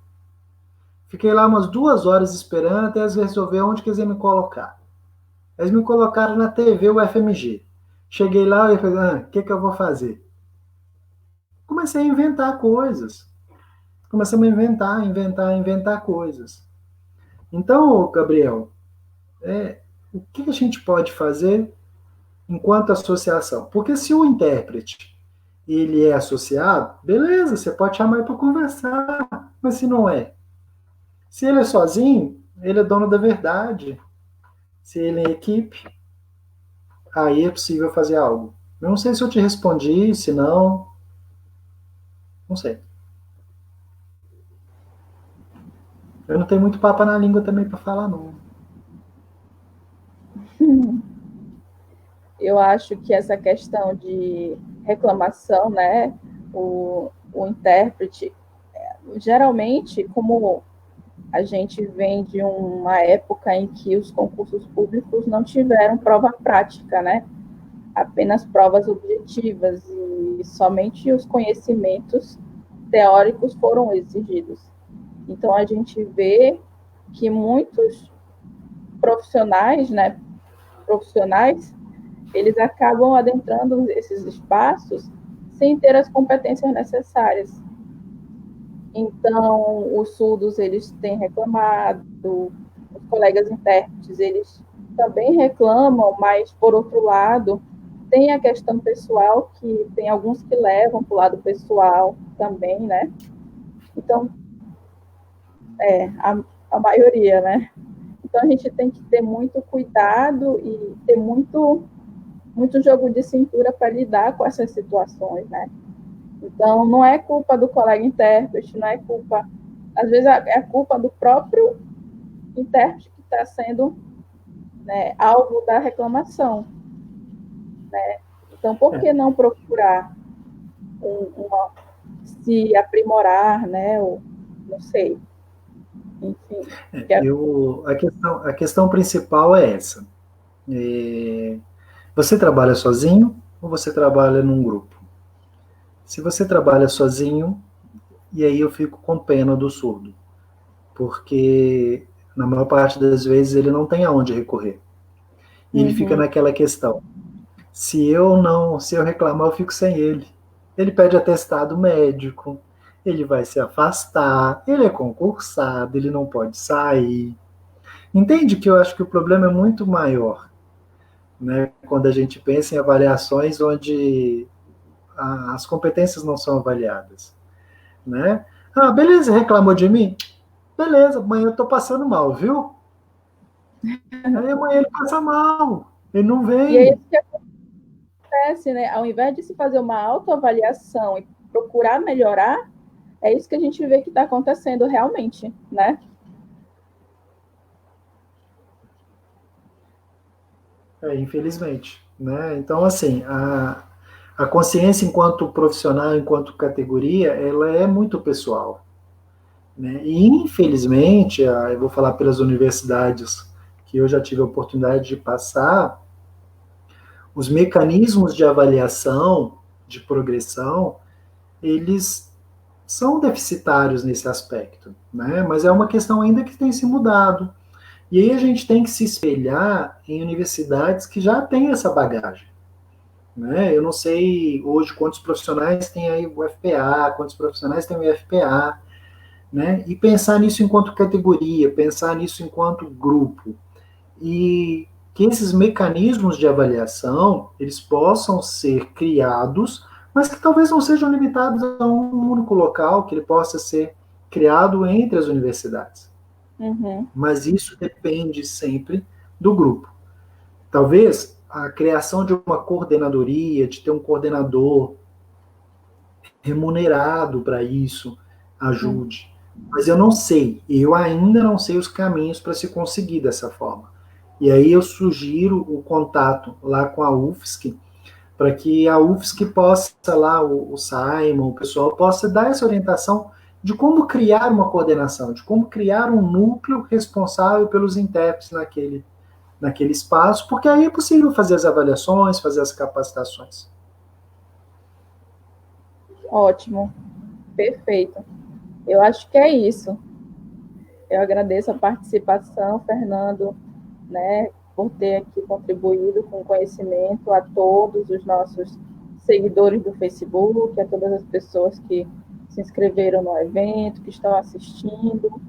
Fiquei lá umas 2 horas esperando até eles resolver onde que eles iam me colocar. Eles me colocaram na TV UFMG. Cheguei lá e falei, o que eu vou fazer? Comecei a inventar coisas. Começamos a inventar coisas. Então, Gabriel, o que a gente pode fazer enquanto associação? Porque se o intérprete ele é associado, beleza, você pode chamar ele para conversar, mas se não é, se ele é sozinho, ele é dono da verdade. Se ele é equipe, aí é possível fazer algo. Eu não sei se eu te respondi, se não, não sei. Eu não tenho muito papo na língua também para falar, não.
Eu acho que essa questão de reclamação, né, o intérprete, geralmente, como A gente vem de uma época em que os concursos públicos não tiveram prova prática, né? Apenas provas objetivas e somente os conhecimentos teóricos foram exigidos. Então, a gente vê que muitos profissionais, né, eles acabam adentrando esses espaços sem ter as competências necessárias. Então, os surdos, eles têm reclamado, os colegas intérpretes, eles também reclamam, mas, por outro lado, tem a questão pessoal, que tem alguns que levam para o lado pessoal também, né? Então, a maioria, né? Então, a gente tem que ter muito cuidado e ter muito jogo de cintura para lidar com essas situações, né? Então, não é culpa do colega intérprete, não é culpa... Às vezes, é culpa do próprio intérprete que está sendo, né, alvo da reclamação, né? Então, por que não procurar se aprimorar, né? Ou, não sei. Enfim.
A questão principal é essa. Você trabalha sozinho ou você trabalha num grupo? Se você trabalha sozinho, e aí eu fico com pena do surdo, porque na maior parte das vezes ele não tem aonde recorrer. E ele fica naquela questão. Se eu reclamar, eu fico sem ele. Ele pede atestado médico, ele vai se afastar, ele é concursado, ele não pode sair. Entende que eu acho que o problema é muito maior, né? Quando a gente pensa em avaliações onde as competências não são avaliadas, né? Ah, beleza, reclamou de mim? Beleza, amanhã eu tô passando mal, viu? Aí amanhã ele passa mal, ele não
E é
vem.
isso que acontece, né? Ao invés de se fazer uma autoavaliação e procurar melhorar, é isso que a gente vê que está acontecendo realmente, né?
Infelizmente, né? Então, assim, a consciência enquanto profissional, enquanto categoria, ela é muito pessoal, né? E, infelizmente, eu vou falar pelas universidades que eu já tive a oportunidade de passar, os mecanismos de avaliação, de progressão, eles são deficitários nesse aspecto, né? Mas é uma questão ainda que tem se mudado. E aí a gente tem que se espelhar em universidades que já têm essa bagagem, né? Eu não sei hoje quantos profissionais tem aí o FPA, quantos profissionais tem o IFPA, né? E pensar nisso enquanto categoria, pensar nisso enquanto grupo. E que esses mecanismos de avaliação, eles possam ser criados, mas que talvez não sejam limitados a um único local, que ele possa ser criado entre as universidades. Mas isso depende sempre do grupo. Talvez a criação de uma coordenadoria, de ter um coordenador remunerado para isso, ajude. Mas eu ainda não sei os caminhos para se conseguir dessa forma. E aí eu sugiro o contato lá com a UFSC, para que a UFSC possa lá, o Simon, o pessoal, possa dar essa orientação de como criar uma coordenação, de como criar um núcleo responsável pelos intérpretes naquele espaço, porque aí é possível fazer as avaliações, fazer as capacitações.
Ótimo, perfeito. Eu acho que é isso. Eu agradeço a participação, Fernando, né, por ter aqui contribuído com conhecimento a todos os nossos seguidores do Facebook, a todas as pessoas que se inscreveram no evento, que estão assistindo,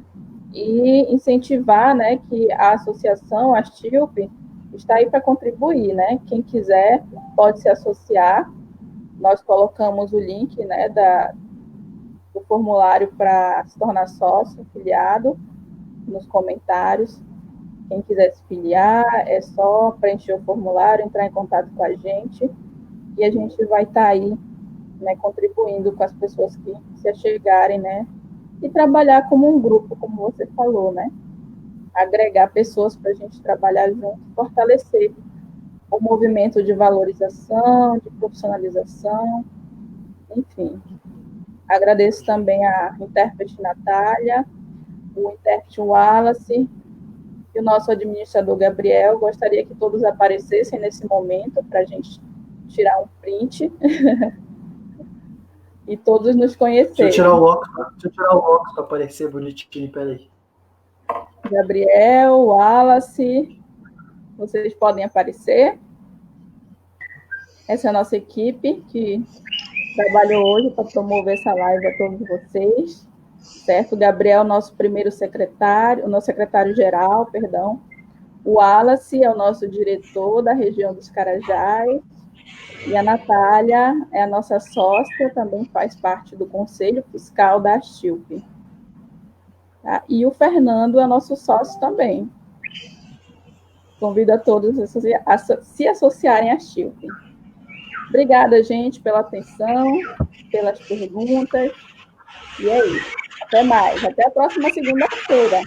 e incentivar, né, que a associação, a STILP, está aí para contribuir, né? Quem quiser pode se associar. Nós colocamos o link, né, do formulário para se tornar sócio, afiliado, nos comentários. Quem quiser se filiar, é só preencher o formulário, entrar em contato com a gente, e a gente vai estar aí, né, contribuindo com as pessoas que se achegarem, né, e trabalhar como um grupo, como você falou, né, agregar pessoas para a gente trabalhar junto, fortalecer o movimento de valorização, de profissionalização, enfim. Agradeço também a intérprete Natália, o intérprete Wallace e o nosso administrador Gabriel. Gostaria que todos aparecessem nesse momento para a gente tirar um print e todos nos conhecerem.
Deixa eu tirar o óculos para aparecer bonitinho, peraí.
Gabriel, Wallace, vocês podem aparecer. Essa é a nossa equipe que trabalhou hoje para promover essa live a todos vocês, certo? Gabriel, nosso primeiro secretário, o nosso secretário-geral, perdão. O Wallace é o nosso diretor da região dos Carajás. E a Natália é a nossa sócia, também faz parte do Conselho Fiscal da Astilp. Tá? E o Fernando é nosso sócio também. Convido a todos a se associarem à Astilp. Obrigada, gente, pela atenção, pelas perguntas. E é isso. Até mais. Até a próxima segunda-feira.